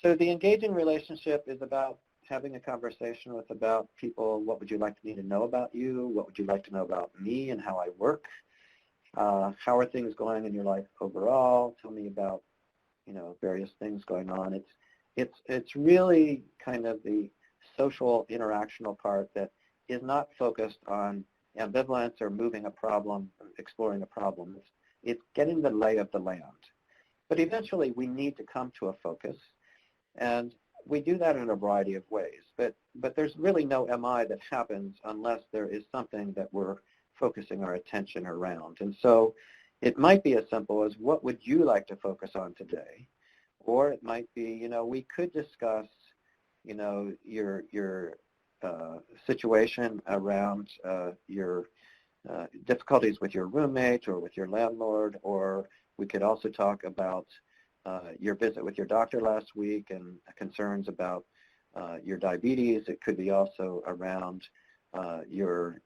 So the engaging relationship is about having a conversation with about people. What would you like me to know about you? What would you like to know about me and how I work? How are things going in your life overall? Tell me about, various things going on. It's really kind of the social interactional part that is not focused on ambivalence or moving a problem, exploring a problem. It's getting the lay of the land. But eventually we need to come to a focus, and we do that in a variety of ways. But there's really no MI that happens unless there is something that we're focusing our attention around. And so it might be as simple as, what would you like to focus on today? Or it might be, we could discuss, your situation around your difficulties with your roommate or with your landlord, or we could also talk about your visit with your doctor last week and concerns about your diabetes. It could be also around your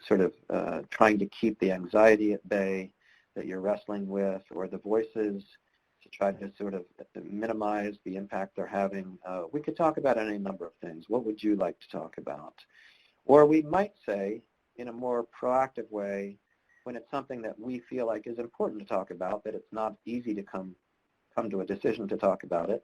sort of trying to keep the anxiety at bay that you're wrestling with, or the voices to try to sort of minimize the impact they're having. We could talk about any number of things. What would you like to talk about? Or we might say, in a more proactive way, when it's something that we feel like is important to talk about, but it's not easy to come to a decision to talk about it,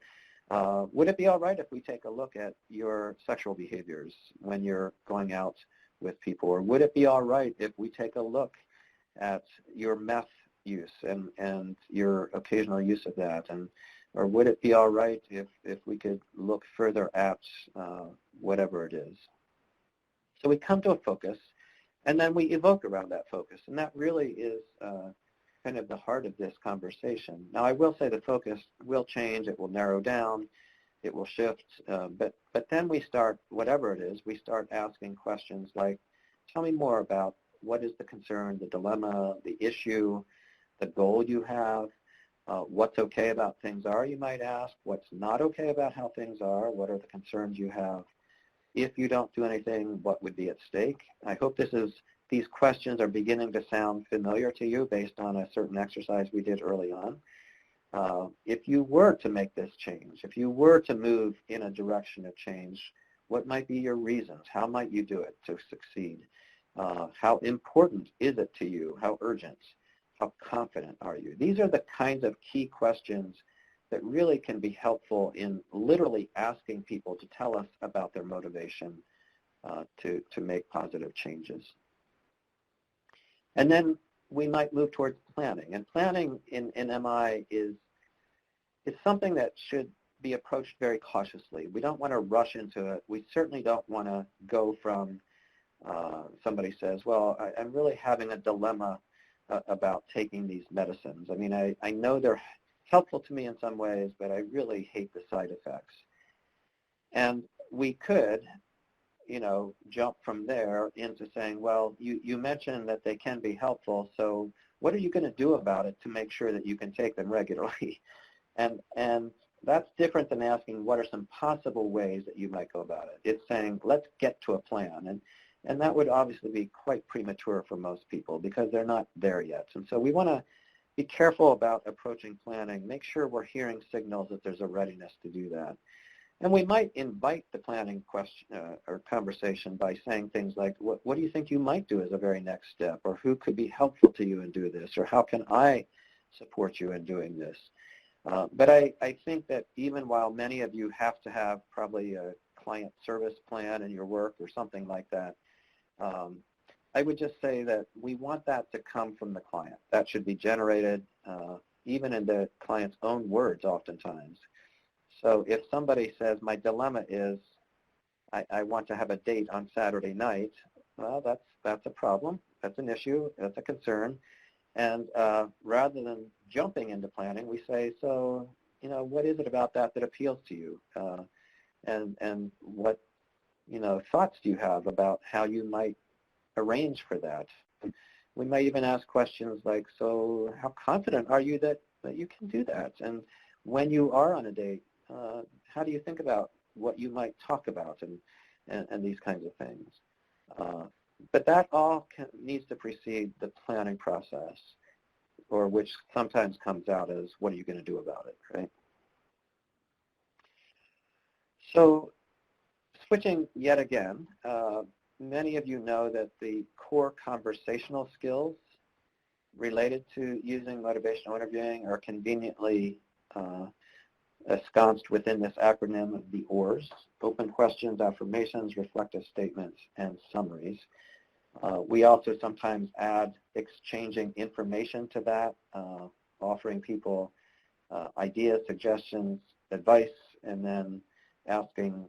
would it be all right if we take a look at your sexual behaviors when you're going out with people? Or would it be all right if we take a look at your meth use and your occasional use of that? Or would it be all right if we could look further at whatever it is? So we come to a focus, and then we evoke around that focus. And that really is kind of the heart of this conversation. Now, I will say the focus will change. It will narrow down. It will shift. But then we start, whatever it is, we start asking questions like, tell me more about what is the concern, the dilemma, the issue, the goal you have, what's okay about things are, you might ask, what's not okay about how things are, what are the concerns you have. If you don't do anything, what would be at stake? I hope these questions are beginning to sound familiar to you based on a certain exercise we did early on. If you were to make this change, if you were to move in a direction of change, what might be your reasons? How might you do it to succeed? How important is it to you? How urgent? How confident are you? These are the kinds of key questions that really can be helpful in literally asking people to tell us about their motivation to make positive changes. And then we might move towards planning. And planning in MI is something that should be approached very cautiously. We don't want to rush into it. We certainly don't want to go from somebody says, well, I'm really having a dilemma about taking these medicines. I mean, I know they're helpful to me in some ways, but I really hate the side effects. And we could, jump from there into saying, well, you mentioned that they can be helpful, so what are you going to do about it to make sure that you can take them regularly? And that's different than asking what are some possible ways that you might go about it. It's saying, let's get to a plan. And that would obviously be quite premature for most people because they're not there yet. And so we want to be careful about approaching planning, make sure we're hearing signals that there's a readiness to do that. And we might invite the planning question or conversation by saying things like, what do you think you might do as a very next step? Or who could be helpful to you in doing this? Or how can I support you in doing this? But I think that even while many of you have to have probably a client service plan in your work or something like that, I would just say that we want that to come from the client. That should be generated even in the client's own words oftentimes. So if somebody says, my dilemma is I want to have a date on Saturday night, well, that's a problem. That's an issue. That's a concern. And rather than jumping into planning, we say, so, what is it about that appeals to you? And what, thoughts do you have about how you might arrange for that? We might even ask questions like, so how confident are you that you can do that? And when you are on a date, how do you think about what you might talk about and these kinds of things? But that all needs to precede the planning process, or which sometimes comes out as, what are you going to do about it, right? So switching yet again, many of you know that the core conversational skills related to using motivational interviewing are conveniently ensconced within this acronym of the OARs: open questions, affirmations, reflective statements, and summaries. We also sometimes add exchanging information to that, offering people ideas, suggestions, advice, and then asking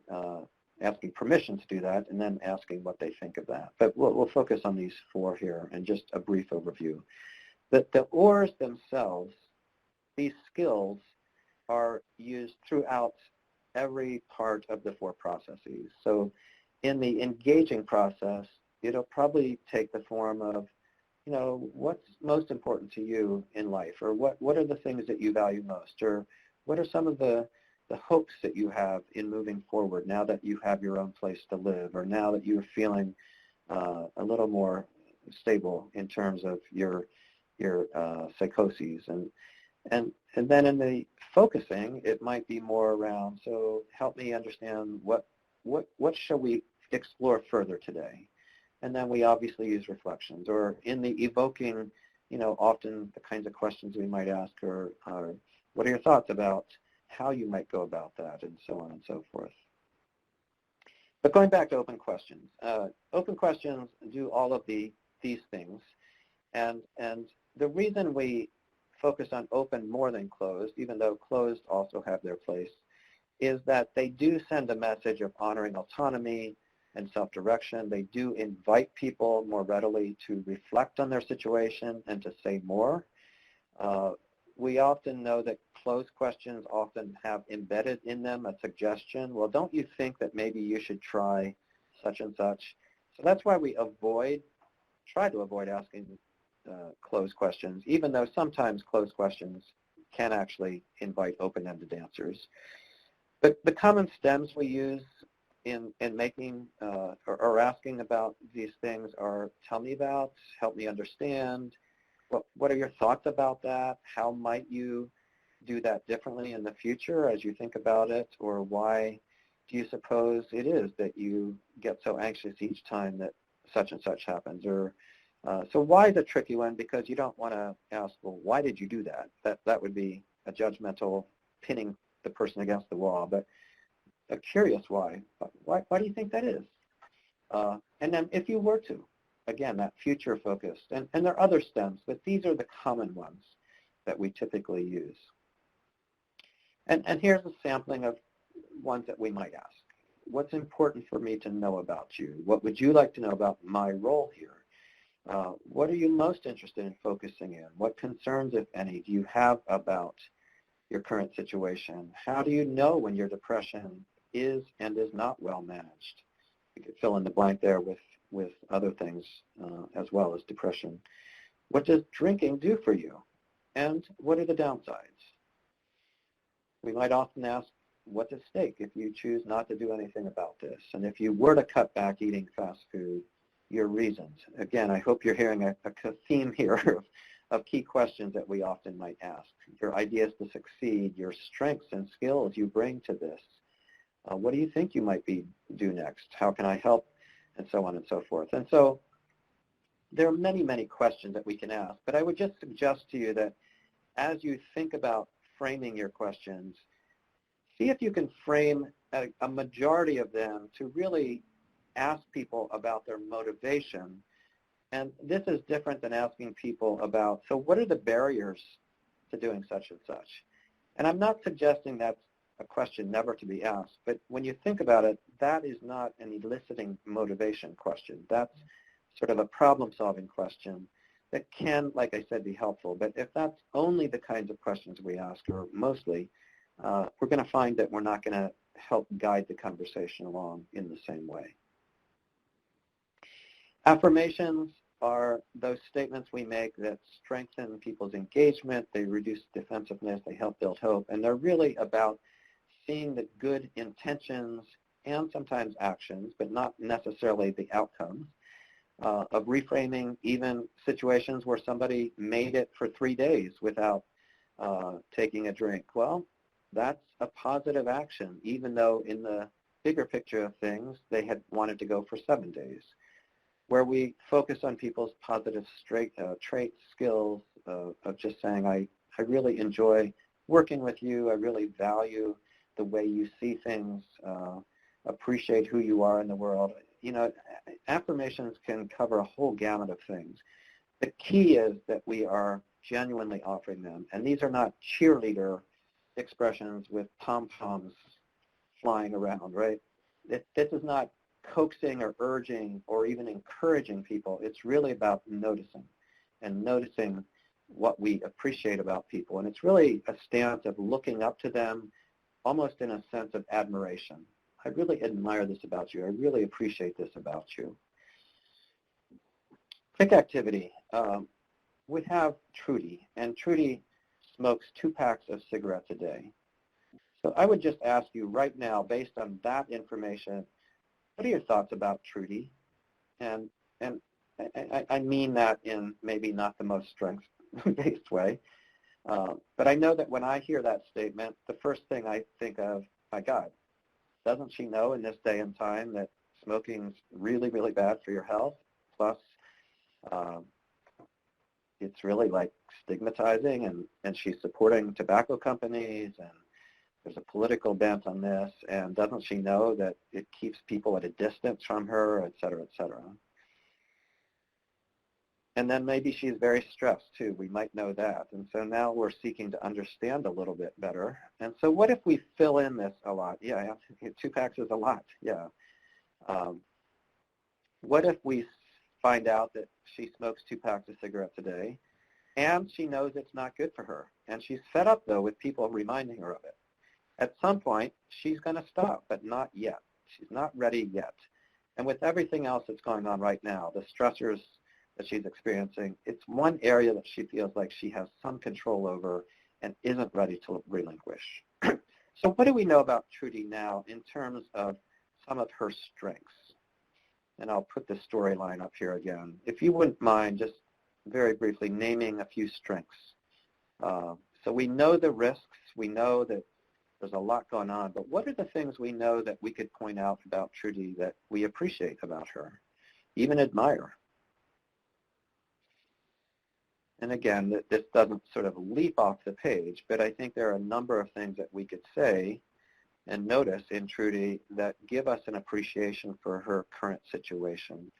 permission to do that, and then asking what they think of that. But we'll focus on these four here and just a brief overview. The OARs themselves, these skills, are used throughout every part of the four processes. So in the engaging process, it'll probably take the form of, what's most important to you in life, or what are the things that you value most, or what are some of the hopes that you have in moving forward now that you have your own place to live, or now that you're feeling a little more stable in terms of your psychoses. And then in the focusing, it might be more around, so help me understand what shall we explore further today? And then we obviously use reflections. Or in the evoking, often the kinds of questions we might ask are what are your thoughts about how you might go about that, and so on and so forth. But going back to open questions do all of these things. And the reason we focus on open more than closed, even though closed also have their place, is that they do send a message of honoring autonomy and self-direction. They do invite people more readily to reflect on their situation and to say more. We often know that closed questions often have embedded in them a suggestion. Well, don't you think that maybe you should try such and such? So that's why we try to avoid asking closed questions, even though sometimes closed questions can actually invite open-ended answers. But the common stems we use in making or asking about these things are tell me about, help me understand, what are your thoughts about that, how might you do that differently in the future as you think about it, or why do you suppose it is that you get so anxious each time that such and such happens? Or so why is a tricky one? Because you don't want to ask, well, why did you do that? That would be a judgmental, pinning the person against the wall. But a curious why do you think that is? And then if you were to, again, that future focused, and there are other stems, but these are the common ones that we typically use. And here's a sampling of ones that we might ask. What's important for me to know about you? What would you like to know about my role here? What are you most interested in focusing in? What concerns, if any, do you have about your current situation? How do you know when your depression is and is not well managed? You could fill in the blank there with other things as well as depression. What does drinking do for you? And what are the downsides? We might often ask, what's at stake if you choose not to do anything about this? And if you were to cut back eating fast food, your reasons. Again, I hope you're hearing a theme here of key questions that we often might ask. Your ideas to succeed, your strengths and skills you bring to this. What do you think you might do next? How can I help? And so on and so forth. And so there are many, many questions that we can ask, but I would just suggest to you that as you think about framing your questions, see if you can frame a majority of them to really ask people about their motivation. And this is different than asking people about, so what are the barriers to doing such and such? And I'm not suggesting that's a question never to be asked, but when you think about it, that is not an eliciting motivation question. That's sort of a problem-solving question that can, like I said, be helpful. But if that's only the kinds of questions we ask, or mostly, we're going to find that we're not going to help guide the conversation along in the same way. Affirmations are those statements we make that strengthen people's engagement, they reduce defensiveness, they help build hope, and they're really about seeing the good intentions and sometimes actions, but not necessarily the outcomes, of reframing even situations where somebody made it for 3 days without taking a drink. Well, that's a positive action, even though in the bigger picture of things, they had wanted to go for 7 days. Where we focus on people's positive traits, skills, of just saying, I really enjoy working with you, I really value the way you see things, appreciate who you are in the world. You know, affirmations can cover a whole gamut of things. The key is that we are genuinely offering them, and these are not cheerleader expressions with pom-poms flying around, right? This is not coaxing or urging or even encouraging people. It's really about noticing and noticing what we appreciate about people. And it's really a stance of looking up to them almost in a sense of admiration. I really admire this about you. I really appreciate this about you. Quick activity. We have Trudy, and Trudy smokes 2 packs of cigarettes a day. So I would just ask you right now, based on that information, what are your thoughts about Trudy? And I mean that in maybe not the most strength-based way. But I know that when I hear that statement, the first thing I think of, my God, doesn't she know in this day and time that smoking's really, really bad for your health? Plus, it's really like stigmatizing, and she's supporting tobacco companies, and there's a political bent on this, and doesn't she know that it keeps people at a distance from her, et cetera, et cetera. And then maybe she's very stressed too. We might know that. And so now we're seeking to understand a little bit better. And so what if we fill in this a lot? Yeah, 2 packs is a lot, yeah. What if we find out that she smokes 2 packs of cigarettes a day, and she knows it's not good for her, and she's fed up, though, with people reminding her of it? At some point, she's going to stop, but not yet. She's not ready yet. And with everything else that's going on right now, the stressors that she's experiencing, it's one area that she feels like she has some control over and isn't ready to relinquish. So what do we know about Trudy now in terms of some of her strengths? And I'll put the storyline up here again. If you wouldn't mind just very briefly naming a few strengths. So we know the risks. We know that there's a lot going on. But what are the things we know that we could point out about Trudy that we appreciate about her, even admire? And again, this doesn't sort of leap off the page, but I think there are a number of things that we could say and notice in Trudy that give us an appreciation for her current situation.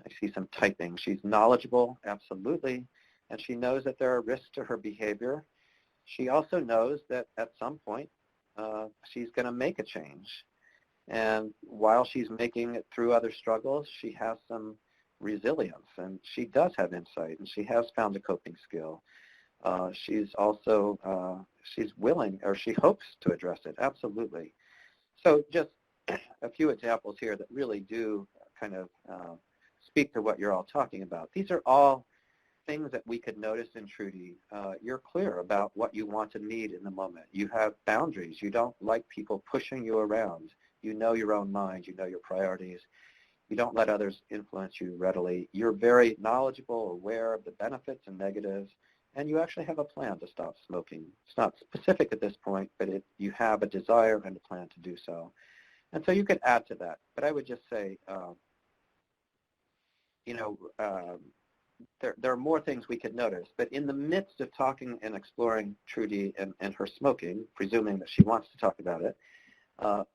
I see some typing. She's knowledgeable, absolutely, and she knows that there are risks to her behavior. She also knows that at some point she's going to make a change. And while she's making it through other struggles, she has some resilience, and she does have insight, and she has found a coping skill. She's also, she's willing, or she hopes to address it, absolutely. So just a few examples here that really do kind of speak to what you're all talking about. These are all things that we could notice in Trudy. You're clear about what you want and need in the moment. You have boundaries. You don't like people pushing you around. You know your own mind. You know your priorities. You don't let others influence you readily. You're very knowledgeable, aware of the benefits and negatives, and you actually have a plan to stop smoking. It's not specific at this point, but you have a desire and a plan to do so. And so you could add to that. But I would just say, there are more things we could notice. But in the midst of talking and exploring Trudy and her smoking, presuming that she wants to talk about it,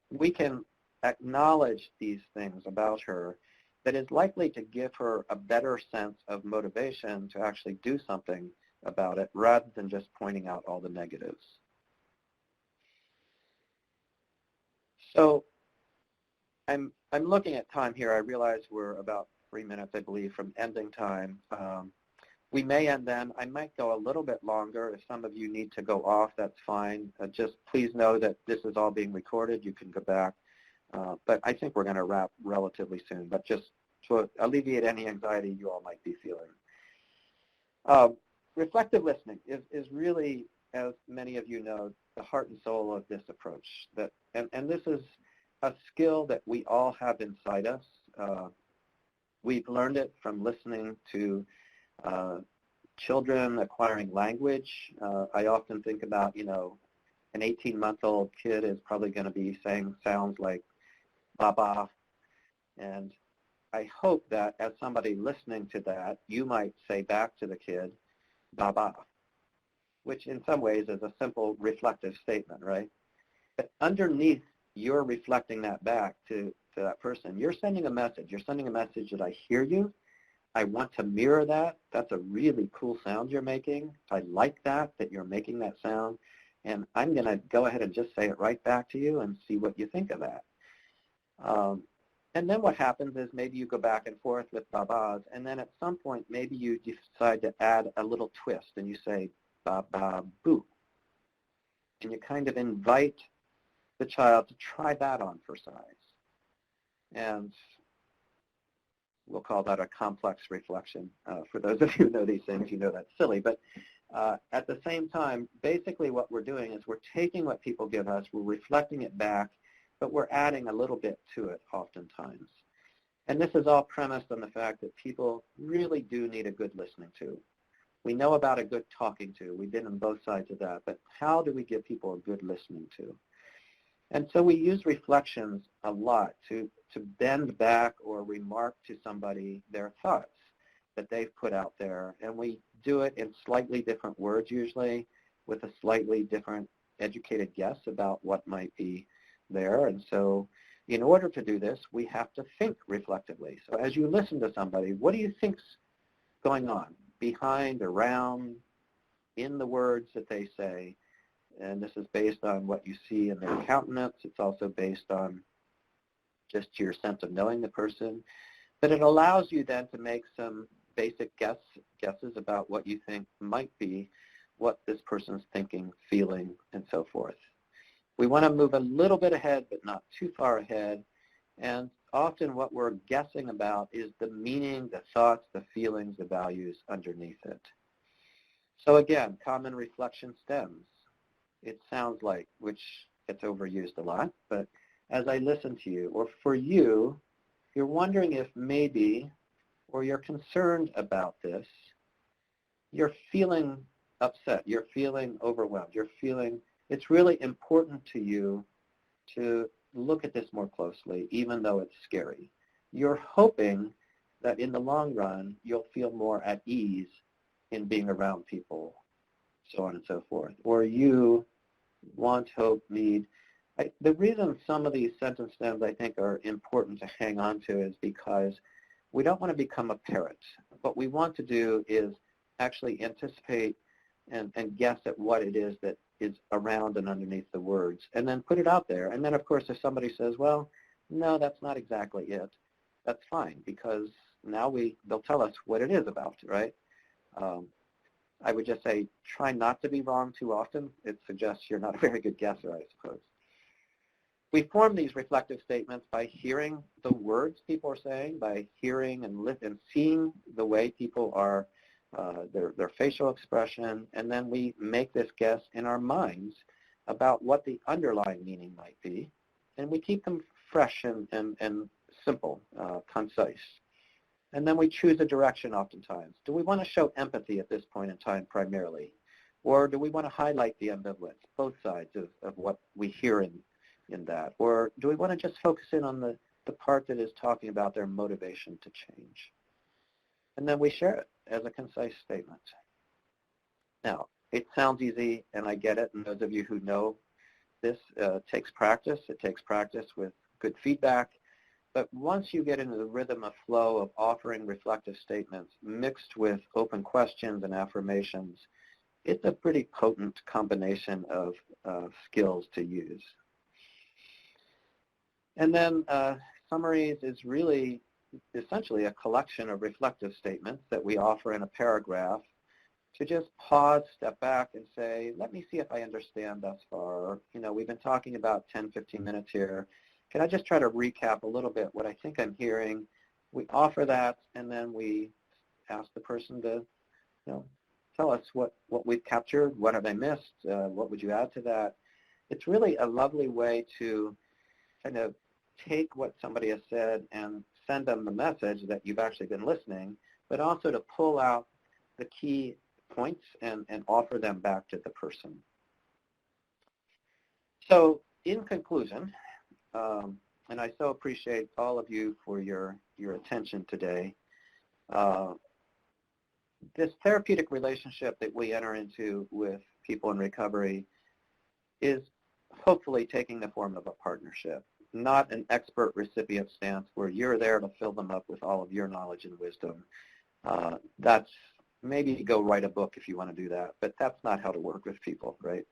we can acknowledge these things about her that is likely to give her a better sense of motivation to actually do something about it rather than just pointing out all the negatives. So I'm looking at time here. I realize we're about 3 minutes, I believe, from ending time. We may end then. I might go a little bit longer. If some of you need to go off, that's fine. Just please know that this is all being recorded. You can go back. But I think we're going to wrap relatively soon, but just to alleviate any anxiety you all might be feeling. Reflective listening is really, as many of you know, the heart and soul of this approach. And this is a skill that we all have inside us. We've learned it from listening to children acquiring language. I often think about, an 18-month-old kid is probably going to be saying sounds like Baba. And I hope that as somebody listening to that, you might say back to the kid, Baba, which in some ways is a simple reflective statement, right? But underneath you're reflecting that back to that person, you're sending a message. You're sending a message that I hear you. I want to mirror that. That's a really cool sound you're making. I like that you're making that sound. And I'm going to go ahead and just say it right back to you and see what you think of that. And then what happens is maybe you go back and forth with babas, and then at some point maybe you decide to add a little twist and you say baba boo. And you kind of invite the child to try that on for size. And we'll call that a complex reflection. For those of you who know these things, you know that's silly. But at the same time, basically what we're doing is we're taking what people give us, we're reflecting it back, but we're adding a little bit to it oftentimes. And this is all premised on the fact that people really do need a good listening to. We know about a good talking to. We've been on both sides of that. But how do we give people a good listening to? And so we use reflections a lot to bend back or remark to somebody their thoughts that they've put out there. And we do it in slightly different words usually, with a slightly different educated guess about what might be there. And so in order to do this, we have to think reflectively. So as you listen to somebody, what do you think's going on behind, around, in the words that they say? And this is based on what you see in their countenance. It's also based on just your sense of knowing the person. But it allows you then to make some basic guesses about what you think might be what this person's thinking, feeling, and so forth. We want to move a little bit ahead, but not too far ahead. And often what we're guessing about is the meaning, the thoughts, the feelings, the values underneath it. So again, common reflection stems. It sounds like, which gets overused a lot, but as I listen to you, or for you, you're wondering if maybe, or you're concerned about this, you're feeling upset, you're feeling overwhelmed, you're feeling it's really important to you to look at this more closely, even though it's scary. You're hoping that in the long run, you'll feel more at ease in being around people, so on and so forth. Or you want, hope, need. The reason some of these sentence stems I think are important to hang on to is because we don't want to become a parrot. What we want to do is actually anticipate and guess at what it is that is around and underneath the words, and then put it out there. And then, of course, if somebody says, well, no, that's not exactly it, that's fine, because now they'll tell us what it is about, right? I would just say try not to be wrong too often. It suggests you're not a very good guesser, I suppose. We form these reflective statements by hearing the words people are saying, by hearing and seeing the way people are, their facial expression, and then we make this guess in our minds about what the underlying meaning might be, and we keep them fresh and simple, concise. And then we choose a direction oftentimes. Do we want to show empathy at this point in time primarily? Or do we want to highlight the ambivalence, both sides of what we hear in that? Or do we want to just focus in on the part that is talking about their motivation to change? And then we share it as a concise statement. Now, it sounds easy, and I get it, and those of you who know this takes practice. It takes practice with good feedback. But once you get into the rhythm of flow of offering reflective statements mixed with open questions and affirmations, it's a pretty potent combination of skills to use. And then Summaries is really essentially a collection of reflective statements that we offer in a paragraph to just pause, step back, and say, let me see if I understand thus far. You know, we've been talking about 10, 15 minutes here. Can I just try to recap a little bit what I think I'm hearing? We offer that, and then we ask the person to, tell us what we've captured, what have I missed, what would you add to that? It's really a lovely way to kind of take what somebody has said and send them the message that you've actually been listening, but also to pull out the key points and offer them back to the person. So in conclusion, and I so appreciate all of you for your attention today, this therapeutic relationship that we enter into with people in recovery is hopefully taking the form of a partnership, not an expert recipient stance where you're there to fill them up with all of your knowledge and wisdom. That's maybe go write a book if you want to do that, but that's not how to work with people, right?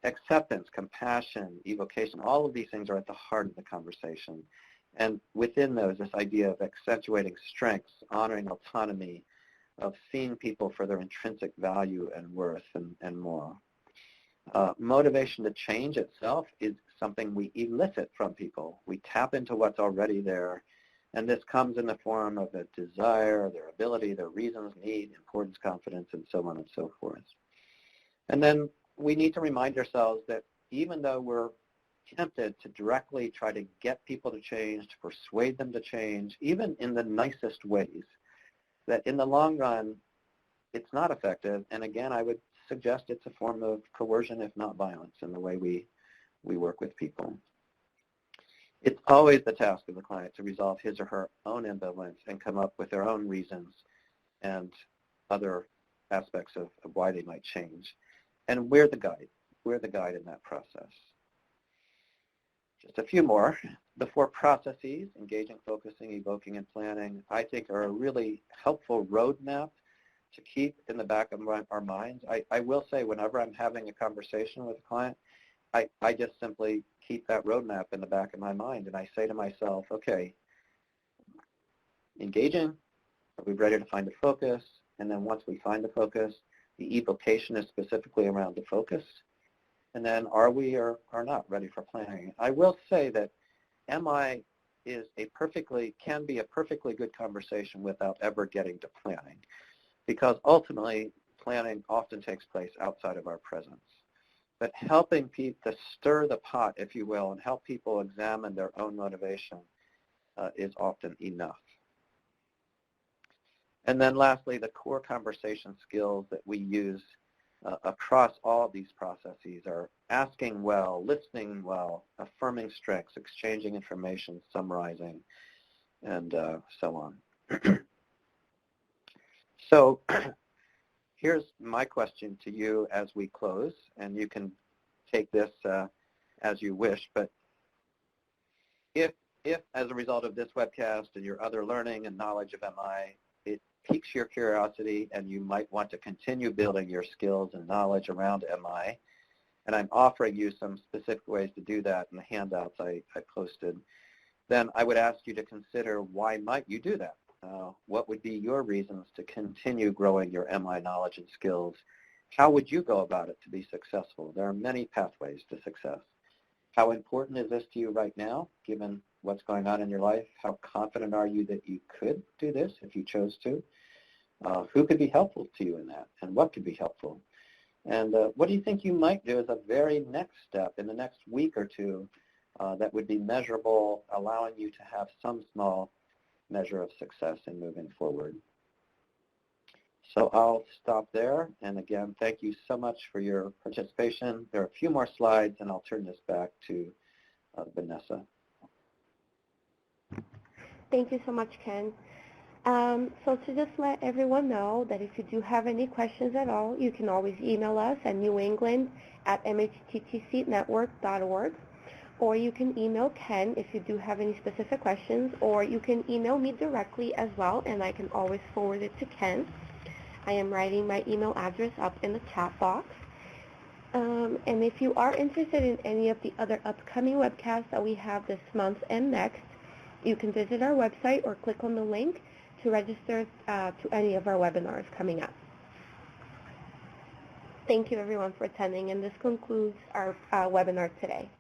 Acceptance, compassion, evocation, all of these things are at the heart of the conversation. And within those, this idea of accentuating strengths, honoring autonomy, of seeing people for their intrinsic value and worth and more. Motivation to change itself is something we elicit from people. We tap into what's already there, and this comes in the form of a desire, their ability, their reasons, need, importance, confidence, and so on and so forth. And then we need to remind ourselves that even though we're tempted to directly try to get people to change, to persuade them to change, even in the nicest ways, that in the long run, it's not effective. And again, I would suggest it's a form of coercion, if not violence, in the way we work with people. It's always the task of the client to resolve his or her own ambivalence and come up with their own reasons and other aspects of why they might change. And we're the guide. We're the guide in that process. Just a few more. The 4 processes, engaging, focusing, evoking, and planning, I think are a really helpful roadmap to keep in the back of our minds. I will say whenever I'm having a conversation with a client, I just simply keep that roadmap in the back of my mind, and I say to myself, okay, engaging, are we ready to find the focus? And then once we find the focus, the evocation is specifically around the focus. And then are we or are not ready for planning? I will say that MI can be a perfectly good conversation without ever getting to planning, because ultimately planning often takes place outside of our presence. But helping people to stir the pot, if you will, and help people examine their own motivation is often enough. And then lastly, the core conversation skills that we use across all of these processes are asking well, listening well, affirming strengths, exchanging information, summarizing, and so on. So here's my question to you as we close, and you can take this as you wish, but if as a result of this webcast and your other learning and knowledge of MI, it piques your curiosity and you might want to continue building your skills and knowledge around MI, and I'm offering you some specific ways to do that in the handouts I posted, then I would ask you to consider why might you do that? What would be your reasons to continue growing your MI knowledge and skills? How would you go about it to be successful? There are many pathways to success. How important is this to you right now, given what's going on in your life? How confident are you that you could do this if you chose to? Who could be helpful to you in that, and what could be helpful? And what do you think you might do as a very next step in the next week or two that would be measurable, allowing you to have some small measure of success in moving forward? So I'll stop there. And again, thank you so much for your participation. There are a few more slides, and I'll turn this back to Vanessa. Thank you so much, Ken. So to just let everyone know that if you do have any questions at all, you can always email us at newengland@mhttcnetwork.org, or you can email Ken if you do have any specific questions, or you can email me directly as well, and I can always forward it to Ken. I am writing my email address up in the chat box. And if you are interested in any of the other upcoming webcasts that we have this month and next, you can visit our website or click on the link to register to any of our webinars coming up. Thank you everyone for attending, and this concludes our webinar today.